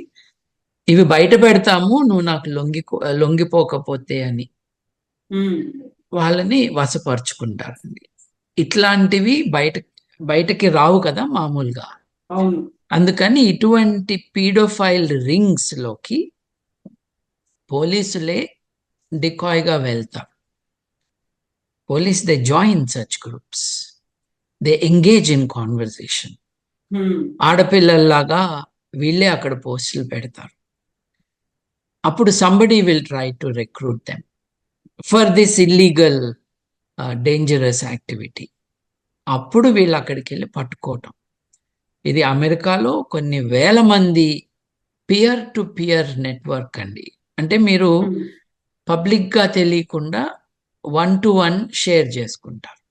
ఇవి బయట పెడతాము నువ్వు నాకు లొంగిపోకపోతే అని వాళ్ళని వశపరుచుకుంటారండి. ఇట్లాంటివి బయటకి రావు కదా మామూలుగా. అందుకని ఇటువంటి పీడోఫైల్ రింగ్స్ లోకి పోలీసులే డికాయ్గా వెళ్తారు. Police they join such groups, they engage in conversation. ఆడపిల్లల్లాగా వీళ్ళే అక్కడ పోస్టులు పెడతారు. అప్పుడు somebody will try to recruit them for this illegal dangerous activity. అప్పుడు వీళ్ళు అక్కడికి వెళ్ళి పట్టుకోవటం. ఇది అమెరికాలో కొన్ని వేల మంది పియర్ టు పియర్ నెట్వర్క్ అండి. అంటే మీరు పబ్లిక్గా తెలియకుండా 1-to-1 షేర్ చేసుకుంటారు.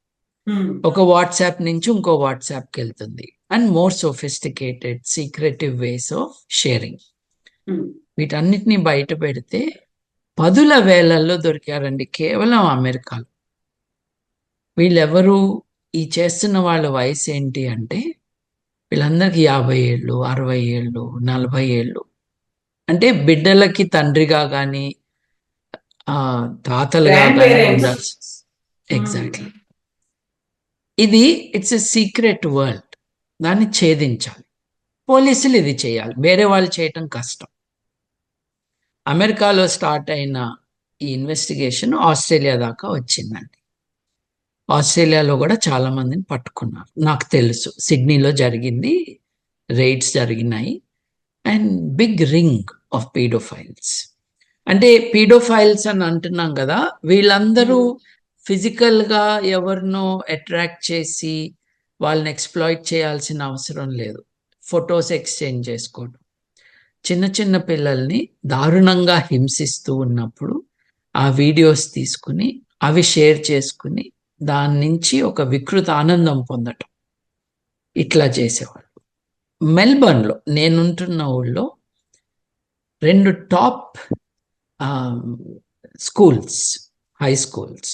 ఒక వాట్సాప్ నుంచి ఇంకో వాట్సాప్కి వెళ్తుంది. And more sophisticated secretive ways of sharing. వీటన్నిటిని బయట పెడితే 10,000 వేలల్లో దొరికారండి కేవలం అమెరికాలో. వీళ్ళెవరు? ఈ చేస్తున్న వాళ్ళ వయసు ఏంటి అంటే వీళ్ళందరికీ 50 ఏళ్ళు, 60 ఏళ్ళు, 40 ఏళ్ళు. అంటే బిడ్డలకి తండ్రిగా కానీ తాతలుగా కానీ ఉండాల్సి. ఎగ్జాక్ట్లీ. ఇది ఇట్స్ ఎ సీక్రెట్ వరల్డ్. దాన్ని ఛేదించాలి. పోలీసులు ఇది చేయాలి, వేరే వాళ్ళు చేయటం కష్టం. అమెరికాలో స్టార్ట్ అయిన ఈ ఇన్వెస్టిగేషన్ ఆస్ట్రేలియా దాకా వచ్చిందండి. ఆస్ట్రేలియాలో కూడా చాలా మందిని పట్టుకున్నారు. నాకు తెలుసు, సిడ్నీలో జరిగింది, రైడ్స్ జరిగినాయి. And big ring of paedophiles. అంటే పీడోఫైల్స్ అని అంటున్నాం కదా, వీళ్ళందరూ ఫిజికల్గా ఎవరినో అట్రాక్ట్ చేసి వాళ్ళని ఎక్స్ప్లాయిట్ చేయాల్సిన అవసరం లేదు. ఫొటోస్ ఎక్స్చేంజ్ చేసుకోవడం, చిన్న చిన్న పిల్లల్ని దారుణంగా హింసిస్తూ ఉన్నప్పుడు ఆ వీడియోస్ తీసుకుని అవి షేర్ చేసుకుని దాని నుంచి ఒక వికృత ఆనందం పొందటం, ఇట్లా చేసేవాళ్ళు. మెల్బర్న్లో నేనుంటున్న ఊళ్ళో 2 top schools, high schools,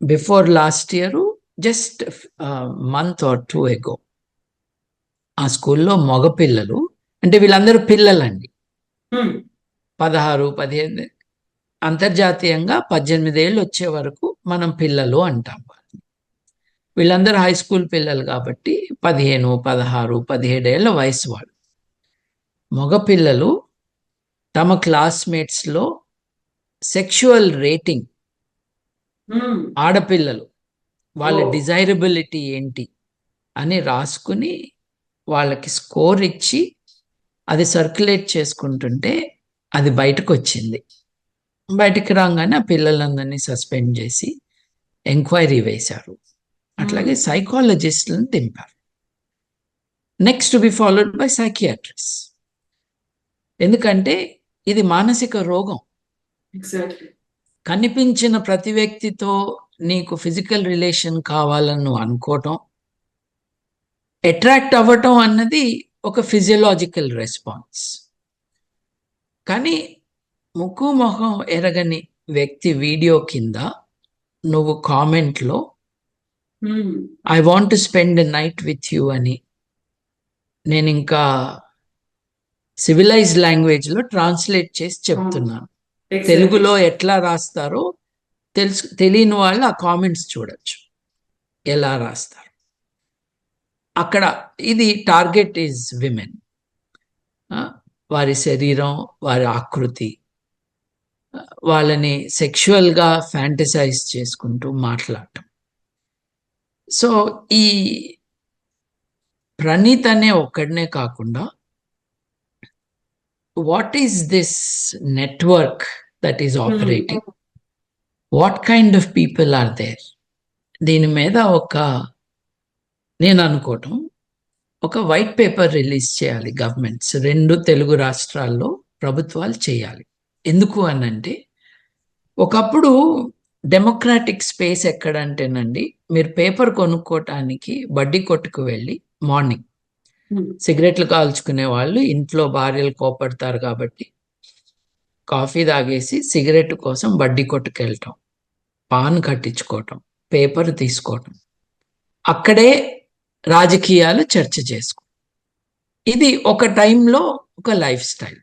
before last year, just month or 2 ago, ఆ స్కూల్లో మగపిల్లలు, అంటే వీళ్ళందరూ పిల్లలండి, 16-15, అంతర్జాతీయంగా 18 ఏళ్ళు వచ్చే వరకు మనం పిల్లలు అంటాం. వీళ్ళందరూ హై స్కూల్ పిల్లలు కాబట్టి 15, 16, 17 ఏళ్ళ వయసు వాళ్ళు. మగపిల్లలు తమ క్లాస్మేట్స్లో సెక్షువల్ రేటింగ్, ఆడపిల్లలు వాళ్ళ డిజైరబిలిటీ ఏంటి అని రాసుకుని వాళ్ళకి స్కోర్ ఇచ్చి అది సర్క్యులేట్ చేసుకుంటుంటే అది బయటకు వచ్చింది. బయటికి రాగానే ఆ పిల్లలందరినీ సస్పెండ్ చేసి ఎంక్వైరీ వేశారు. అట్లాగే సైకాలజిస్టులను దింపారు. Next to be followed by psychiatrist. ఎందుకంటే ఇది మానసిక రోగం. కనిపించిన ప్రతి వ్యక్తితో నీకు ఫిజికల్ రిలేషన్ కావాలని నువ్వు అనుకోవటం, అట్రాక్ట్ అవ్వటం అన్నది ఒక ఫిజియలాజికల్ రెస్పాన్స్. కానీ ముక్కు మొహం ఎరగని వ్యక్తి వీడియో కింద నువ్వు కామెంట్లో I want to spend a night with you అని, నేను ఇంకా సివిలైజ్డ్ లాంగ్వేజ్లో ట్రాన్స్లేట్ చేసి చెప్తున్నాను. తెలుగులో ఎట్లా రాస్తారో తెలియని వాళ్ళు ఆ కామెంట్స్ చూడొచ్చు ఎలా రాస్తారు. అక్కడ ఇది టార్గెట్ ఈజ్ విమెన్. వారి శరీరం, వారి ఆకృతి, వాళ్ళని సెక్షువల్గా ఫ్యాంటసైజ్ చేసుకుంటూ మాట్లాడటం. సో ఈ ప్రణీత్ అనే ఒక్కడనే కాకుండా what is this network that is operating, what kind of people are there, దీని మీద నేను అనుకోవటం ఒక వైట్ పేపర్ రిలీజ్ చేయాలి గవర్నమెంట్స్. 2 తెలుగు రాష్ట్రాల్లో ప్రభుత్వాలు చేయాలి. ఎందుకు అనంటే ఒకప్పుడు డెమోక్రాటిక్ స్పేస్ ఎక్కడంటేనండి, మీరు పేపర్ కొనుక్కోవటానికి బడ్డీ కొట్టుకు వెళ్ళి మార్నింగ్ సిగరెట్లు కాల్చుకునే వాళ్ళు ఇంట్లో భార్యలు కోపడతారు కాబట్టి కాఫీ తాగేసి సిగరెట్ కోసం బడ్డీ కొట్టుకు వెళ్ళటం, పాన్ కట్టించుకోవటం, పేపర్ తీసుకోవటం, అక్కడే రాజకీయాలు చర్చ చేసుకో. ఇది ఒక టైంలో ఒక లైఫ్ స్టైల్.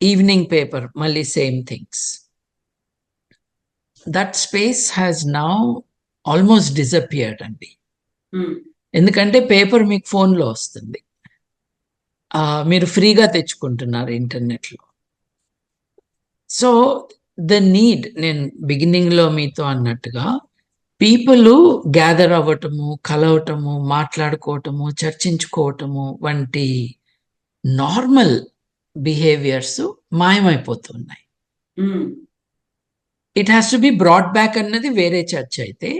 ఈవినింగ్ పేపర్ మళ్ళీ same things. That space has now almost disappeared అండి. ఎందుకంటే పేపర్ మీకు ఫోన్లో వస్తుంది, మీరు ఫ్రీగా తెచ్చుకుంటున్నారు ఇంటర్నెట్లో. సో ద నీడ్, నేను బిగినింగ్లో మీతో అన్నట్టుగా పీపుల్ గ్యాదర్ అవ్వటము, కలవటము, మాట్లాడుకోవటము, చర్చించుకోవటము వంటి నార్మల్ బిహేవియర్స్ మాయమైపోతున్నాయి. It has to be brought back అన్నది వేరే చర్చ అయితే,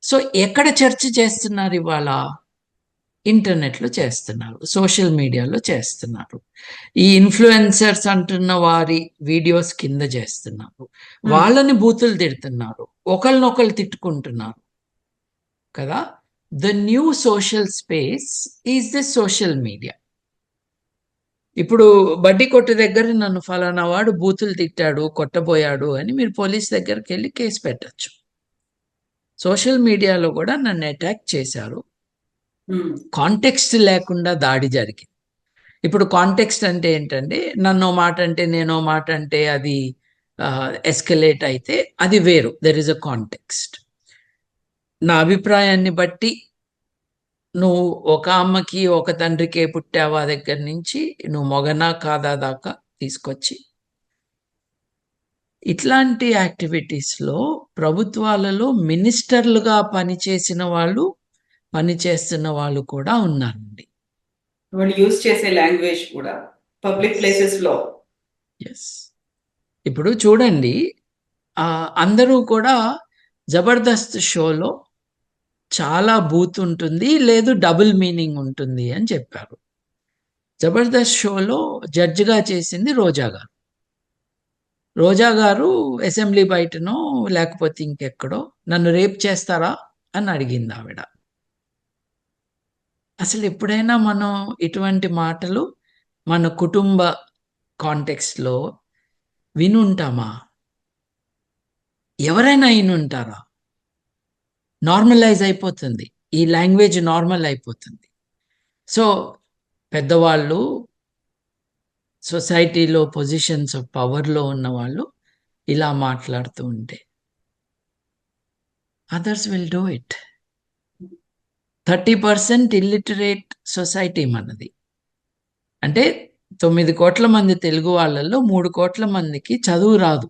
సో ఎక్కడ చర్చ చేస్తున్నారు ఇవాళ? ఇంటర్నెట్లో చేస్తున్నారు, సోషల్ మీడియాలో చేస్తున్నారు, ఈ ఇన్ఫ్లుయెన్సర్స్ అంటున్న వారి వీడియోస్ కింద చేస్తున్నారు, వాళ్ళని బూతులు తిడుతున్నారు, ఒకళ్ళనొకళ్ళు తిట్టుకుంటున్నారు కదా. The new social space is the social media. ఇప్పుడు బడ్డీ కొట్టు దగ్గర నన్ను ఫలానా వాడు బూతులు తిట్టాడు, కొట్టబోయాడు అని మీరు పోలీస్ దగ్గరికి వెళ్ళి కేసు పెట్టచ్చు. సోషల్ మీడియాలో కూడా నన్ను అటాక్ చేశారు, కాంటెక్స్ట్ లేకుండా దాడి జరిగింది. ఇప్పుడు కాంటెక్స్ట్ అంటే ఏంటంటే, నన్నో మాట అంటే నేనో మాట అంటే అది ఎస్కలేట్ అయితే అది వేరు. There is a context. నా అభిప్రాయాన్ని బట్టి నువ్వు ఒక అమ్మకి ఒక తండ్రికే పుట్టావా దగ్గర నుంచి నువ్వు మొగనా కాదా దాకా తీసుకొచ్చి ఇట్లాంటి యాక్టివిటీస్లో ప్రభుత్వాలలో మినిస్టర్లుగా పనిచేసిన వాళ్ళు, పనిచేస్తున్న వాళ్ళు కూడా ఉన్నారండి. వాళ్ళు యూజ్ చేసే లాంగ్వేజ్ కూడా పబ్లిక్ ప్లేసెస్ లో. ఎస్. ఇప్పుడు చూడండి, అందరూ కూడా జబర్దస్త్ షోలో చాలా బూత్ ఉంటుంది, లేదు డబుల్ మీనింగ్ ఉంటుంది అని చెప్పారు. జబర్దస్త్ షోలో జడ్జిగా చేసింది రోజా గారు. రోజా గారు అసెంబ్లీ బయటనో లేకపోతే ఇంకెక్కడో నన్ను రేప్ చేస్తారా అని అడిగింది ఆవిడ. అసలు ఎప్పుడైనా మనం ఇటువంటి మాటలు మన కుటుంబ కాంటెక్స్ట్లో వినుంటామా? ఎవరైనా వినుంటారా? నార్మలైజ్ అయిపోతుంది, ఈ లాంగ్వేజ్ నార్మల్ అయిపోతుంది. సో పెద్దవాళ్ళు, సొసైటీలో పొజిషన్స్ ఆఫ్ పవర్లో ఉన్న వాళ్ళు ఇలా మాట్లాడుతూ ఉంటే others will do it. 30% illiterate society మనది. అంటే 9 కోట్ల మంది తెలుగు వాళ్ళల్లో 3 కోట్ల మందికి చదువు రాదు.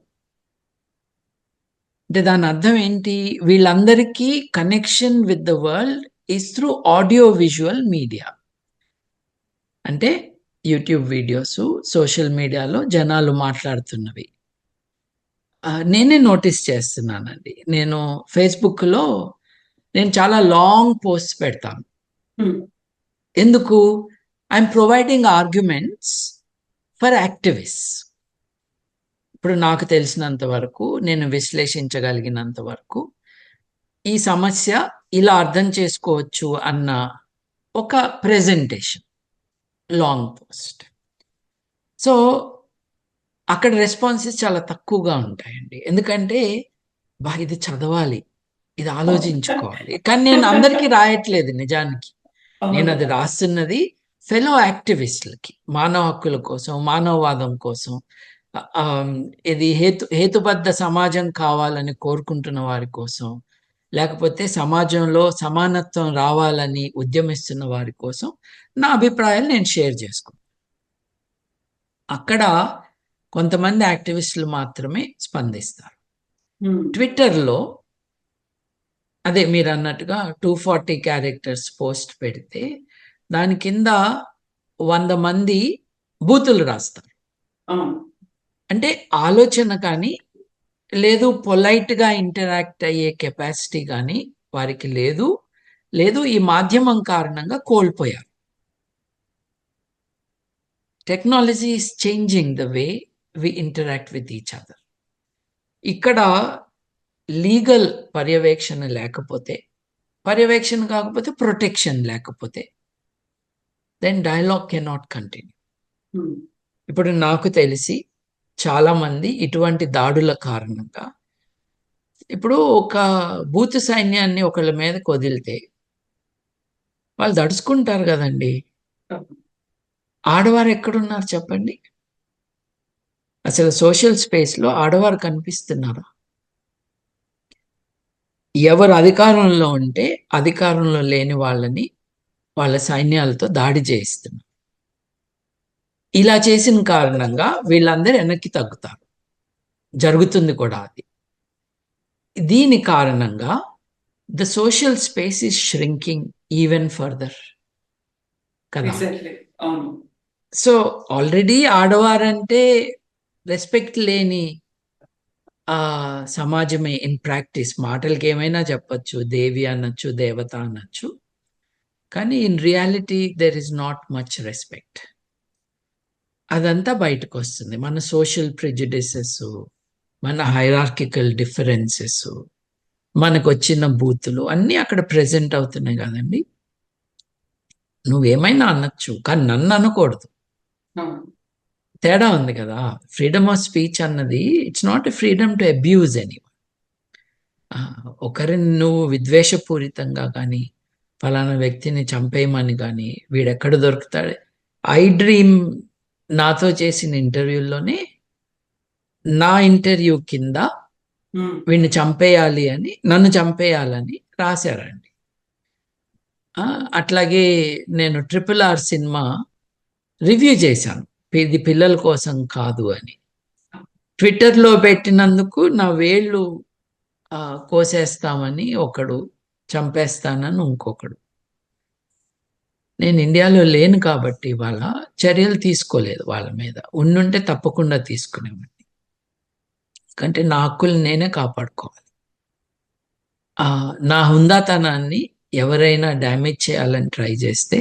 అంటే దాని అర్థం ఏంటి? వీళ్ళందరికీ connection with the world is through audio visual media. అంటే యూట్యూబ్ వీడియోస్, సోషల్ మీడియాలో జనాలు మాట్లాడుతున్నవి. నేనే నోటీస్ చేస్తున్నానండి. నేను ఫేస్‌బుక్‌లో నేను చాలా లాంగ్ పోస్ట్స్ పెడతాను. హ్మ్. ఎందుకు? I'm providing arguments for activists. ఇప్పుడు నాకు తెలిసినంత వరకు, నేను విశ్లేషించగలిగినంత వరకు, ఈ సమస్య ఇలా అర్థం చేసుకోవచ్చు అన్న ఒక ప్రెజెంటేషన్ లాంగ్ పోస్ట్. సో, అక్కడ రెస్పాన్సెస్ చాలా తక్కువగా ఉంటాయండి. ఎందుకంటే, ఇది చదవాలి, ఇది ఆలోచించుకోవాలి. కానీ నేను అందరికీ రాయట్లేదు నిజానికి. నేను అవును. అది రాస్తున్నది ఫెలో యాక్టివిస్టులకి, మానవ హక్కుల కోసం, మానవవాదం కోసం, ఇది హేతుబద్ధ సమాజం కావాలని కోరుకుంటున్న వారి కోసం, లేకపోతే సమాజంలో సమానత్వం రావాలని ఉద్యమిస్తున్న వారి కోసం నా అభిప్రాయాలు నేను షేర్ చేసుకుంటాను. అక్కడ కొంతమంది యాక్టివిస్టులు మాత్రమే స్పందిస్తారు. హ్మ్. ట్విట్టర్‌లో అదే మీరన్నట్టుగా 240 క్యారెక్టర్స్ పోస్ట్ పెడితే, దాని కింద 100 మంది బూతులు రాస్తారు. అవును. అంటే ఆలోచన కానీ, లేదు పొలైట్‌గా ఇంటరాక్ట్ అయ్యే కెపాసిటీ గానీ వారికి లేదు. లేదు ఈ మాధ్యమం కారణంగా కోల్పోయారు. Technology is changing the way we interact with each other. ఇక్కడ లీగల్ పర్యవేక్షణ లేకపోతే, పర్యవేక్షణ కాకపోతే ప్రొటెక్షన్ లేకపోతే, దెన్ డైలాగ్ కెనాట్ కంటిన్యూ. హ్మ్. ఇప్పుడు నాకు తెలిసి చాలామంది ఇటువంటి దాడుల కారణంగా, ఇప్పుడు ఒక భూత సైన్యాన్ని ఒకళ్ళ మీదకి వదిలితే వాళ్ళు దడుచుకుంటారు గదండీ! అవును. ఆడవారు ఎక్కడున్నారు చెప్పండి? అసలు సోషల్ స్పేస్‌లో ఆడవారు కనిపిస్తున్నారా? ఎవరు అధికారంలో ఉంటే, అధికారంలో లేని వాళ్ళని వాళ్ళ సైన్యాలతో దాడి చేయిస్తున్నారు. ఇలా చేసిన కారణంగా వీళ్ళందరూ వెనక్కి తగ్గుతారు. జరుగుతుంది కూడా అది. దీని కారణంగా the social space is shrinking even further కదా! ఎగ్జాక్ట్‌లీ. అవును. సో, ఆల్రెడీ ఆడవారంటే రెస్పెక్ట్ లేని సమాజమే ఇన్ ప్రాక్టీస్. మాటలకేమైనా చెప్పొచ్చు. దేవి అనొచ్చు, దేవత అనొచ్చు. కానీ in reality there is not much respect. అదంతా బయటకొస్తుంది. మన సోషల్ ప్రెజుడిసెస్, మన హైరార్కికల్ డిఫరెన్సెస్, మనకొచ్చిన బూతులు అన్నీ అక్కడ ప్రెజెంట్ అవుతున్నాయి గదండీ! నువ్వేమైనా అనొచ్చు. కానీ నన్ననకూడదు. అవును. తేడా ఉంది గదా! ఫ్రీడమ్ ఆఫ్ స్పీచ్ అన్నది it's not a freedom to abuse anyone. ఒకరిని నువ్వు విద్వేషపూరితంగా గానీ, ఫలానా వ్యక్తిని చంపేయమని గానీ, వీడెక్కడ దొరుకుతాడు? ఐ డ్రీమ్ నాతో చేసిన ఇంటర్వ్యూల్లోనే, నా ఇంటర్వ్యూ కింద హ్మ్. వీడిని చంపేయాలి అని, నన్ను చంపేయాలని రాశారండి. అట్లాగే నేను 'ట్రిపుల్ ఆర్' సినిమా రివ్యూ చేశాను. ఇది పిల్లల కోసం కాదు అని. ట్విట్టర్‌లో పెట్టినందుకు నా వేళ్ళు కోసేస్తామని ఒకడు, చంపేస్తానని ఇంకొకడు. నేను ఇండియాలో లేను కాబట్టి ఇవాళ చర్యలు తీసుకోలేదు వాళ్ళ మీద. ఉండుంటే తప్పకుండా తీసుకునేవాడిని. ఎందుకంటే నా హక్కుల్ని నేనే కాపాడుకోవాలి. నా హుందాతనాన్ని ఎవరైనా డ్యామేజ్ చేయాలని ట్రై చేస్తే,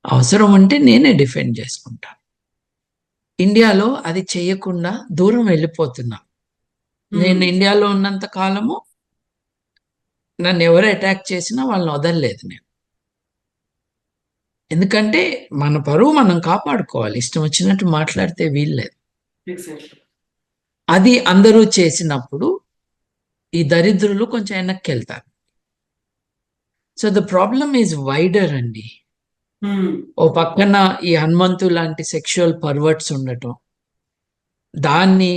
అవసరం ఉంటే నేనే డిఫెండ్ చేసుకుంటాను. ఇండియాలో అది చెయ్యకుండా దూరం వెళ్ళిపోతున్నా. నేను హ్మ్. ఇండియాలో ఉన్నంత కాలము నన్నెవరు అటాక్ చేసినా వాళ్ళని వదలలేదు నేను. ఎందుకంటే మన పరువు మనం కాపాడుకోవాలి. ఇష్టం వచ్చినట్టు మాట్లాడితే వీల్లేదు. ఎగ్జాక్ట్‌లీ. అది అందరూ చేసినప్పుడు ఈ దరిద్రులు కొంచెం వెనక్కెళ్తారు. So, the problem is wider అండి. హ్మ్. ఓ పక్కన ఈ హనుమంతు లాంటి సెక్షువల్ పర్వర్ట్స్ ఉండటం. దాన్ని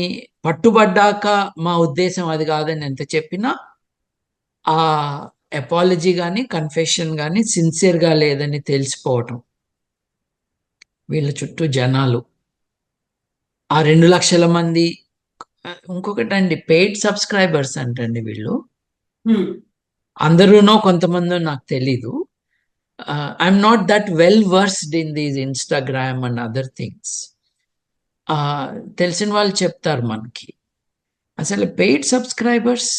పట్టుబడ్డాక మా ఉద్దేశ్యం అది కాదని ఎంత చెప్పినా, ఆ అపాలజీ గాని, కన్ఫెషన్ గాని సిన్సియర్‌గా లేదని తెలిసిపోవటం. వీళ్ళ చుట్టూ జనాలు, ఆ 2 లక్షల మంది. ఇంకొకటండి, పెయిడ్ సబ్స్క్రైబర్స్ అంటండి వీళ్ళు. హ్మ్. అందరూనో కొంతమందో నాకు తెలీదు. I'm not that well versed in these Instagram and other things. తెలిసిన వాళ్ళు చెప్తారు మనకి. అసలు పెయిడ్ సబ్స్క్రైబర్స్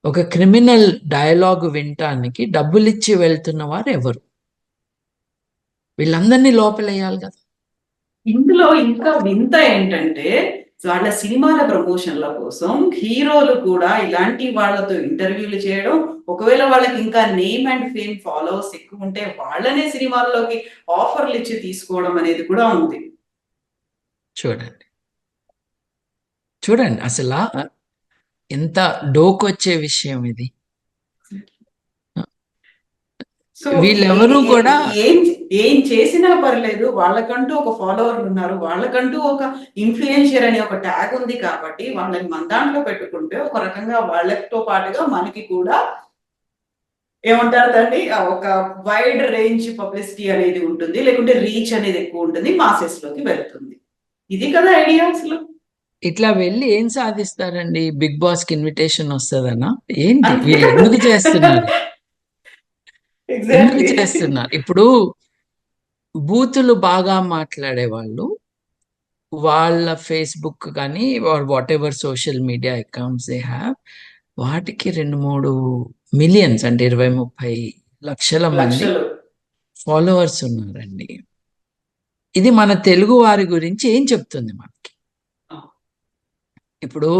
ఒక క్రిమినల్ డయలాగ్ వినటానికి డబ్బులిచ్చి వెళ్తున్న వారు ఎవరు? వీళ్ళందరినీ లోపలేయాలి కదా. ఇందులో ఇంకా వింత ఏంటంటే వాళ్ళ సినిమాల ప్రమోషన్ల కోసం హీరోలు కూడా ఇలాంటి వాళ్ళతో ఇంటర్వ్యూలు చేయడం, ఒకవేళ వాళ్ళకి ఇంకా నేమ్ అండ్ ఫేమ్ ఫాలోవర్స్ ఎక్కువ ఉంటే వాళ్ళనే సినిమాల్లోకి ఆఫర్లు ఇచ్చి తీసుకోవడం అనేది కూడా ఉంది. చూడండి చూడండి అసలు ఎంత డోకొచ్చే విషయం ఇది. సో వీళ్ళెవరూ కూడా ఏం ఏం చేసినా పర్లేదు, వాళ్ళకంటూ ఒక ఫాలోవర్లు ఉన్నారు, వాళ్ళకంటూ ఒక ఇన్ఫ్లుయెన్షియర్ అనే ఒక ట్యాగ్ ఉంది కాబట్టి వాళ్ళని మన దాంట్లో పెట్టుకుంటే ఒక రకంగా వాళ్ళతో పాటుగా మనకి కూడా ఏమంటారు దాన్ని, ఒక వైడ్ రేంజ్ పబ్లిసిటీ అనేది ఉంటుంది, లేకుంటే రీచ్ అనేది ఎక్కువ ఉంటుంది, మాసెస్ లోకి వెళ్తుంది. ఇది కదా ఐడియా అసలు. ఇట్లా వెళ్ళి ఏం సాధిస్తారండి? బిగ్ బాస్ కి ఇన్విటేషన్ వస్తుందనా? ఏంటి అంతే వీళ్ళు కదా. ఎందుకు చేస్తున్నారు? ఎందుకు ఎగ్జాక్ట్లీ. చేస్తున్నారు? ఇప్పుడు బూతులు బాగా మాట్లాడే వాళ్ళు వాళ్ళ ఫేస్బుక్ కానీ what ever social media accounts they have, వాటికి 2-3 మిలియన్స్ అంటే 20-30 లక్షల మంది లక్షలు. ఫాలోవర్స్ ఉన్నారండి. ఇది మన తెలుగు వారి గురించి ఏం చెప్తుంది మనకి? ఇప్పుడు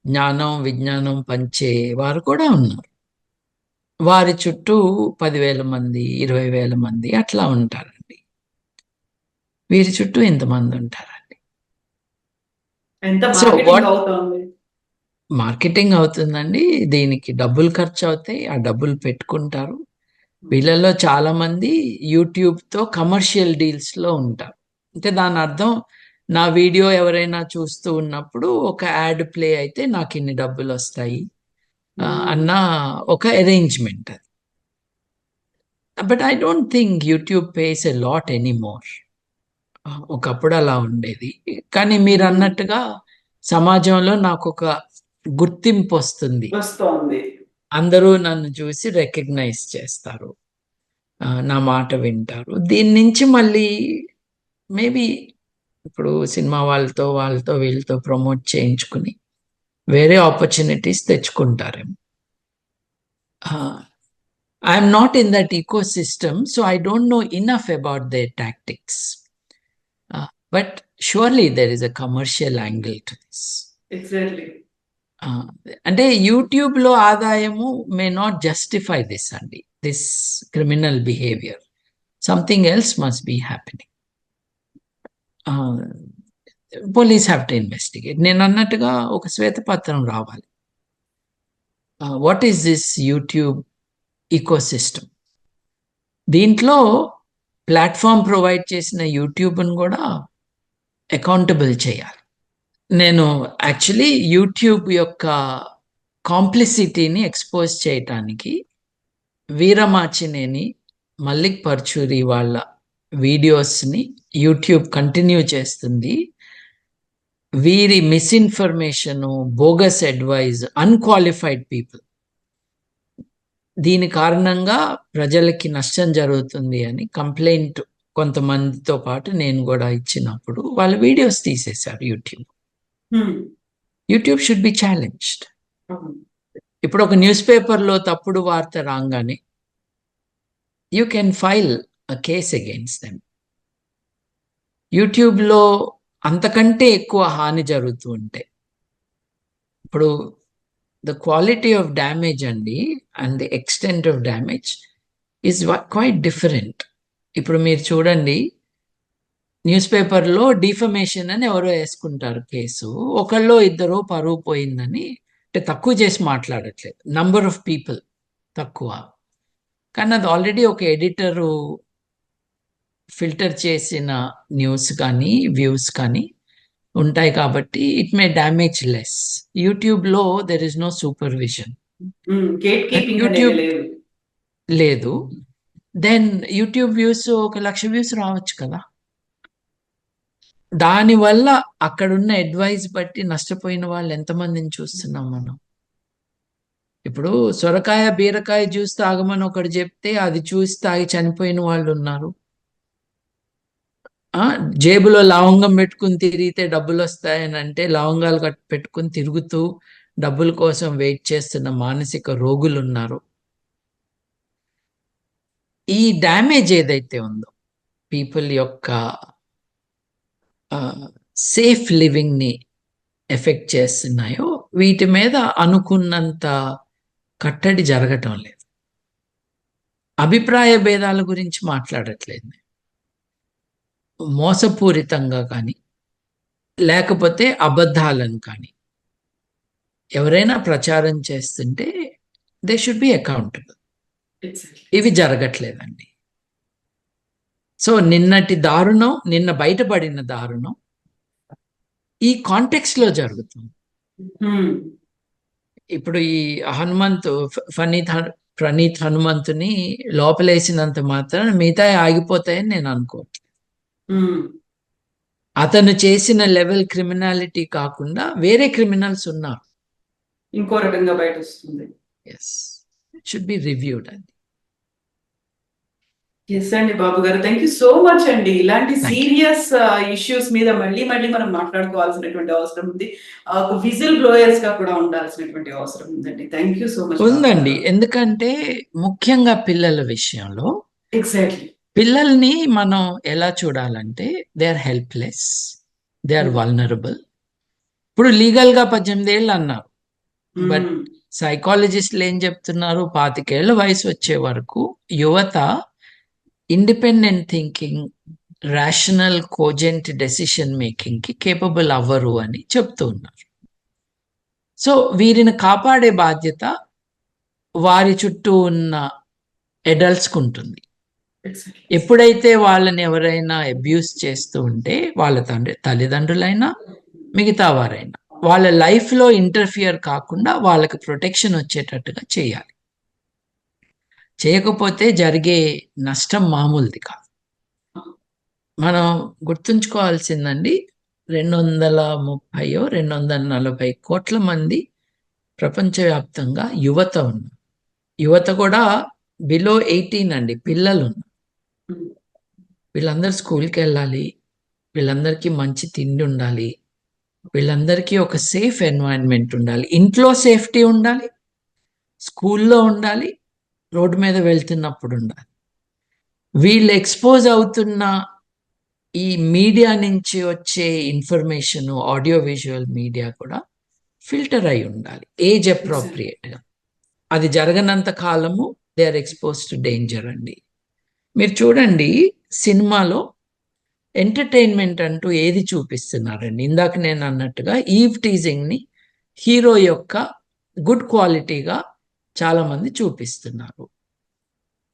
జ్ఞానం విజ్ఞానం పంచే వారు కూడా ఉన్నారు. వారి చుట్టూ 10,000 మంది 20,000 మంది అట్లా ఉంటారండి. వీరి చుట్టూ ఎంతమంది ఉంటారండి? ఎంత సో మార్కెటింగ్ వాట్ అవుతోంది. మార్కెటింగ్ అవుతుందండి. దీనికి డబ్బులు ఖర్చు అవుతాయి. ఆ డబ్బులు పెట్టుకుంటారు. వీళ్ళలో చాలా మంది యూట్యూబ్‌తో కమర్షియల్ డీల్స్‌లో ఉంటారు. అంటే దాని అర్థం, నా వీడియో ఎవరైనా చూస్తూ ఉన్నప్పుడు ఒక యాడ్ ప్లే అయితే నాకిన్ని డబ్బులొస్తాయి అన్న ఒక అరేంజ్‌మెంట్ అది. But I don't think YouTube pays a lot anymore. ఒకప్పుడు అలా ఉండేది. కానీ మీరన్నట్టుగా సమాజంలో నాకొక గుర్తింపొస్తుంది. వస్తోంది. అందరూ నన్ను చూసి రికగ్నైజ్ చేస్తారు. నా మాట వింటారు. దీని నుంచి మళ్ళీ మేబీ ఇప్పుడు సినిమా వాళ్ళతో వీళ్ళతో ప్రమోట్ చేయించుకుని వేరే ఆపర్చునిటీస్ తెచ్చుకుంటారేమో. I'm not in that ecosystem, so I don't know enough about their tactics. But surely there is a commercial angle to this. Exactly. అంటే యూట్యూబ్‌లో ఆదాయము మే నాట్ జస్టిఫై దిస్ అండి. This criminal behaviour. Something else must be happening. Police have to investigate. నేను అన్నట్టుగా ఒక శ్వేతపత్రం రావాలి. What is this YouTube ecosystem? దీంట్లో ప్లాట్ఫామ్ ప్రొవైడ్ చేసిన యూట్యూబ్‌ని కూడా అకౌంటబుల్ చేయాలి. నేను యాక్చువల్లీ యూట్యూబ్ యొక్క కాంప్లిసిటీని ఎక్స్పోజ్ చేయటానికి వీరమాచినేని, మల్లిక్ పర్చూరి వాళ్ళ వీడియోస్ని యూట్యూబ్ కంటిన్యూ చేస్తుంది. వీరి మిస్ఇన్ఫర్మేషను, బోగస్ అడ్వైజ్, అన్‌క్వాలిఫైడ్ పీపుల్, దీని కారణంగా ప్రజలకి నష్టం జరుగుతుంది అని కంప్లైంట్ కొంతమందితో పాటు నేను కూడా ఇచ్చినప్పుడు వాళ్ళ వీడియోస్ తీసేశారు YouTube. YouTube should be challenged. ఇప్పుడు ఒక న్యూస్ పేపర్లో తప్పుడు వార్త రాగానే you can file a case against them. యూట్యూబ్లో అంతకంటే ఎక్కువ హాని జరుగుతూ ఉంటే, ఇప్పుడు ద క్వాలిటీ ఆఫ్ డ్యామేజ్ అండి and the extent of damage is quite different. ఇప్పుడు మీరు చూడండి, న్యూస్ పేపర్లో డిఫమేషన్ అని ఎవరో వేసుకుంటారు కేసు, ఒకళ్ళో ఇద్దరో పరువు పోయిందని, అంటే తక్కువ చేసి మాట్లాడట్లేదు, నంబర్ ఆఫ్ పీపుల్ తక్కువ, కానీ అది ఆల్రెడీ ఒక ఎడిటరు ఫిల్టర్ చేసిన న్యూస్ కానీ వ్యూస్ కానీ ఉంటాయి కాబట్టి ఇట్ మే డ్యామేజ్ లెస్. యూట్యూబ్లో there is no supervision. Gatekeeping అనేది యూట్యూబ్ లేదు. లేదు. దెన్ యూట్యూబ్ వ్యూస్ 1,00,000 వ్యూస్ రావచ్చు కదా. దానివల్ల అక్కడున్న అడ్వైస్ బట్టి నష్టపోయిన వాళ్ళు ఎంతమందిని చూస్తున్నాం మనం. ఇప్పుడు సొరకాయ బీరకాయ జ్యూస్ తాగమని ఒకడు చెప్తే అది చూసి తాగి చనిపోయిన వాళ్ళు ఉన్నారు. జేబులో లవంగం పెట్టుకుని తిరిగితే డబ్బులు వస్తాయని అంటే లవంగాలు పెట్టుకుని తిరుగుతూ డబ్బుల కోసం వెయిట్ చేస్తున్న మానసిక రోగులు ఉన్నారు. ఈ డ్యామేజ్ ఏదైతే ఉందో పీపుల్ యొక్క సేఫ్ లివింగ్ ని ఎఫెక్ట్ చేస్తున్నాయో వీటి మీద అనుకున్నంత కట్టడి జరగటం లేదు. అభిప్రాయ భేదాల గురించి మాట్లాడట్లేదు, మోసపూరితంగా కానీ లేకపోతే అబద్ధాలను కానీ ఎవరైనా ప్రచారం చేస్తుంటే దే షుడ్ బి అకౌంటబుల్. ఇవి జరగట్లేదండి. సో నిన్నటి దారుణం, నిన్న బయటపడిన దారుణం ఈ కాంటెక్స్ట్ లో జరుగుతుంది. ఇప్పుడు ఈ హనుమంతు ప్రణీత్ హనుమంతుని లోపలేసినంత మాత్రాన మిగతా ఆగిపోతాయని నేను అనుకోవట్లేదు. అతను చేసిన లెవెల్ క్రిమినాలిటీ కాకుండా వేరే క్రిమినల్స్ ఉన్నారు, ఇంకో రకంగా బయట వస్తుంది. ఎస్, షుడ్ బి రివ్యూడ్ అండి. ఎస్ అండి బాబు garu, thank you so much అండి. ఇలాంటి సీరియస్ ఇష్యూస్ మీద మళ్ళీ మనం మాట్లాడుకోవాల్సినటువంటి అవసరం ఉంది. ఒక విజిల్ బ్లోయర్స్ గా కూడా ఉండాల్సినటువంటి అవసరం ఉందండి. Thank you so much. ఉందండి, ఎందుకంటే ముఖ్యంగా పిల్లల విషయంలో ఎగ్జాక్ట్లీ పిల్లల్ని మనం ఎలా చూడాలంటే they are helpless, they are vulnerable. ఇప్పుడు లీగల్ గా 18 ఏళ్ళు అన్నారు, బట్ సైకాలజిస్టులు ఏం చెప్తున్నారు, 25 ఏళ్ల వయసు వచ్చే వరకు యువత independent thinking, rational cogent decision making కి కేపబుల్ అవ్వరు అని చెప్తూ ఉన్నారు. సో వీరిని కాపాడే బాధ్యత వారి చుట్టూ ఉన్న అడల్ట్స్కి ఉంటుంది. ఎప్పుడైతే వాళ్ళని ఎవరైనా అబ్యూస్ చేస్తూ ఉంటే వాళ్ళ తల్లిదండ్రులైనా మిగతా వారైనా వాళ్ళ లైఫ్లో ఇంటర్ఫియర్ కాకుండా వాళ్ళకి ప్రొటెక్షన్ వచ్చేటట్టుగా చేయాలి. చేయకపోతే జరిగే నష్టం మామూలుది కాదు. మనం గుర్తుంచుకోవాల్సిందండి, 230-240 కోట్ల మంది ప్రపంచవ్యాప్తంగా యువత ఉన్నారు. యువత కూడా బిలో 18 అండి, పిల్లలు ఉన్నారు. వీళ్ళందరూ స్కూల్కి వెళ్ళాలి, వీళ్ళందరికీ మంచి తిండి ఉండాలి, వీళ్ళందరికీ ఒక సేఫ్ ఎన్వైరన్మెంట్ ఉండాలి, ఇంట్లో సేఫ్టీ ఉండాలి, స్కూల్లో ఉండాలి, రోడ్డు మీద వెళ్తున్నప్పుడు ఉండాలి. వీళ్ళు ఎక్స్పోజ్ అవుతున్న ఈ మీడియా నుంచి వచ్చే ఇన్ఫర్మేషన్, ఆడియో విజువల్ మీడియా కూడా ఫిల్టర్ అయి ఉండాలి ఏజ్ అప్రోప్రియేట్గా. అది జరగనంత కాలము they are expose to danger అండి. మీరు చూడండి, సినిమాలో ఎంటర్టైన్మెంట్ అంటూ ఏది చూపిస్తున్నారండి? ఇందాక నేను అన్నట్టుగా ఈవ్ టీజింగ్ని హీరో యొక్క గుడ్ క్వాలిటీగా చాలామంది చూపిస్తున్నారు.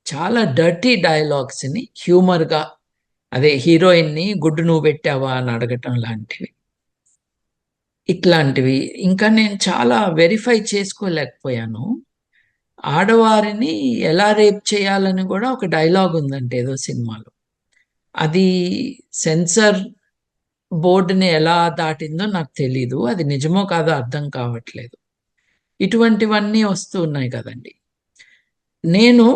చాలా డర్టీ డైలాగ్స్ని హ్యూమర్గా, అదే హీరోయిన్ని గుడ్డు నువ్వు పెట్టావా అని అడగటం లాంటివి, ఇట్లాంటివి. ఇంకా నేను చాలా వెరిఫై చేసుకోలేకపోయాను. ఆడవారిని ఎలా రేప్ చేయాలని కూడా ఒక డైలాగ్ ఉందంటే ఏదో సినిమాలో. అది సెన్సర్ బోర్డుని ఎలా దాటిందో నాకు తెలీదు, అది నిజమో కాదో అర్థం కావట్లేదు. ఇటువంటివన్నీ వస్తూ ఉన్నాయి కదండి. నేను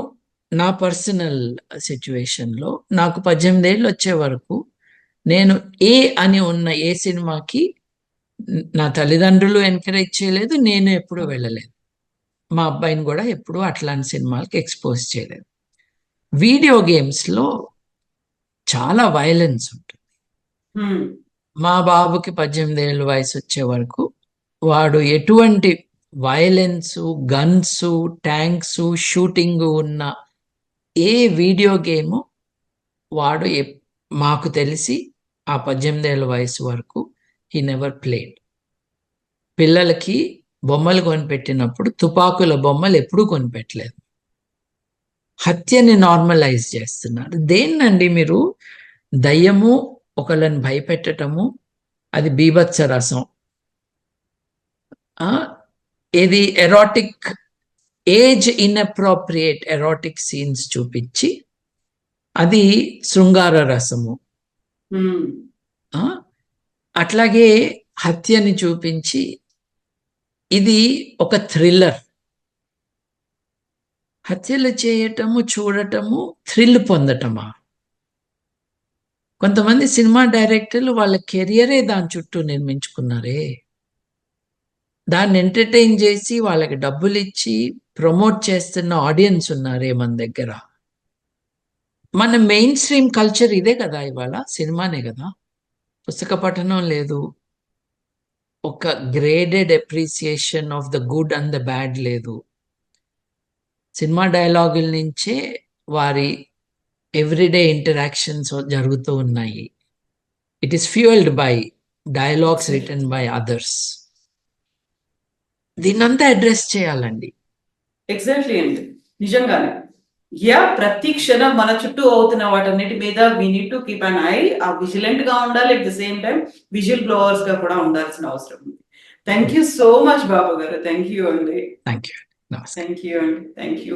నా పర్సనల్ సిచ్యువేషన్లో నాకు 18 ఏళ్ళు వచ్చే వరకు నేను ఏ అని ఉన్న ఏ సినిమాకి నా తల్లిదండ్రులు ఎంకరేజ్ చేయలేదు, నేను ఎప్పుడూ వెళ్ళలేదు. మా అబ్బాయిని కూడా ఎప్పుడూ అట్లాంటి సినిమాలకి ఎక్స్పోజ్ చేయలేదు. వీడియో గేమ్స్లో చాలా వైలెన్స్ ఉంటుంది. మా బాబుకి 18 ఏళ్ళ వయసు వచ్చే వరకు వాడు ఎటువంటి వైలెన్స్, గన్స్, ట్యాంక్స్, షూటింగ్ ఉన్న ఏ వీడియో గేమ్ వాడు మాకు తెలిసి ఆ 18 ఏళ్ళ వయసు వరకు హీ నెవర్ ప్లేడ్. పిల్లలకి బొమ్మలు కొనిపెట్టినప్పుడు తుపాకుల బొమ్మలు ఎప్పుడూ కొనిపెట్టలేదు. హత్యని నార్మలైజ్ చేస్తున్నారు. దేన్నండి మీరు? దయ్యము, ఒకళ్ళని భయపెట్టటము, అది బీభత్స రసం, ఏది erratic, age inappropriate erratic scenes చూపించి అది శృంగార రసము. ఉమ్, ఆ? అట్లాగే హత్యని చూపించి ఇది ఒక థ్రిల్లర్. హత్యలు చేయటము, చూడటము, థ్రిల్ పొందటమా? కొంతమంది సినిమా డైరెక్టర్లు వాళ్ళ కెరియరే దాని చుట్టూ నిర్మించుకున్నారే. దాన్ని ఎంటర్టైన్ చేసి వాళ్ళకి డబ్బులు ఇచ్చి ప్రమోట్ చేస్తున్న ఆడియన్స్ ఉన్నారే మన దగ్గర. మన మెయిన్ స్ట్రీమ్ కల్చర్ ఇదే కదా, ఇవాళ సినిమానే కదా. పుస్తక పఠనం లేదు, ఒక graded appreciation of the good and the bad లేదు. సినిమా డైలాగుల నుంచే వారి ఎవ్రీడే ఇంటరాక్షన్స్ జరుగుతూ ఉన్నాయి. It is fuelled by dialogues written by others. దీన్నంతా అడ్రస్ చేయాలండి. ఎగ్జాక్ట్లీ అండి, నిజంగానే. ప్రతి క్షణం మన చుట్టూ అవుతున్న వాటన్నిటి మీద we need to keep an eye. Vigilant గా ఉండాలి, at the same time visual blowers గా కూడా ఉండాల్సిన అవసరం ఉంది. Thank you so much Babu garu. Thank you అండి. Thank you. నమస్తే. థ్యాంక్ యూ అండి. Thank you.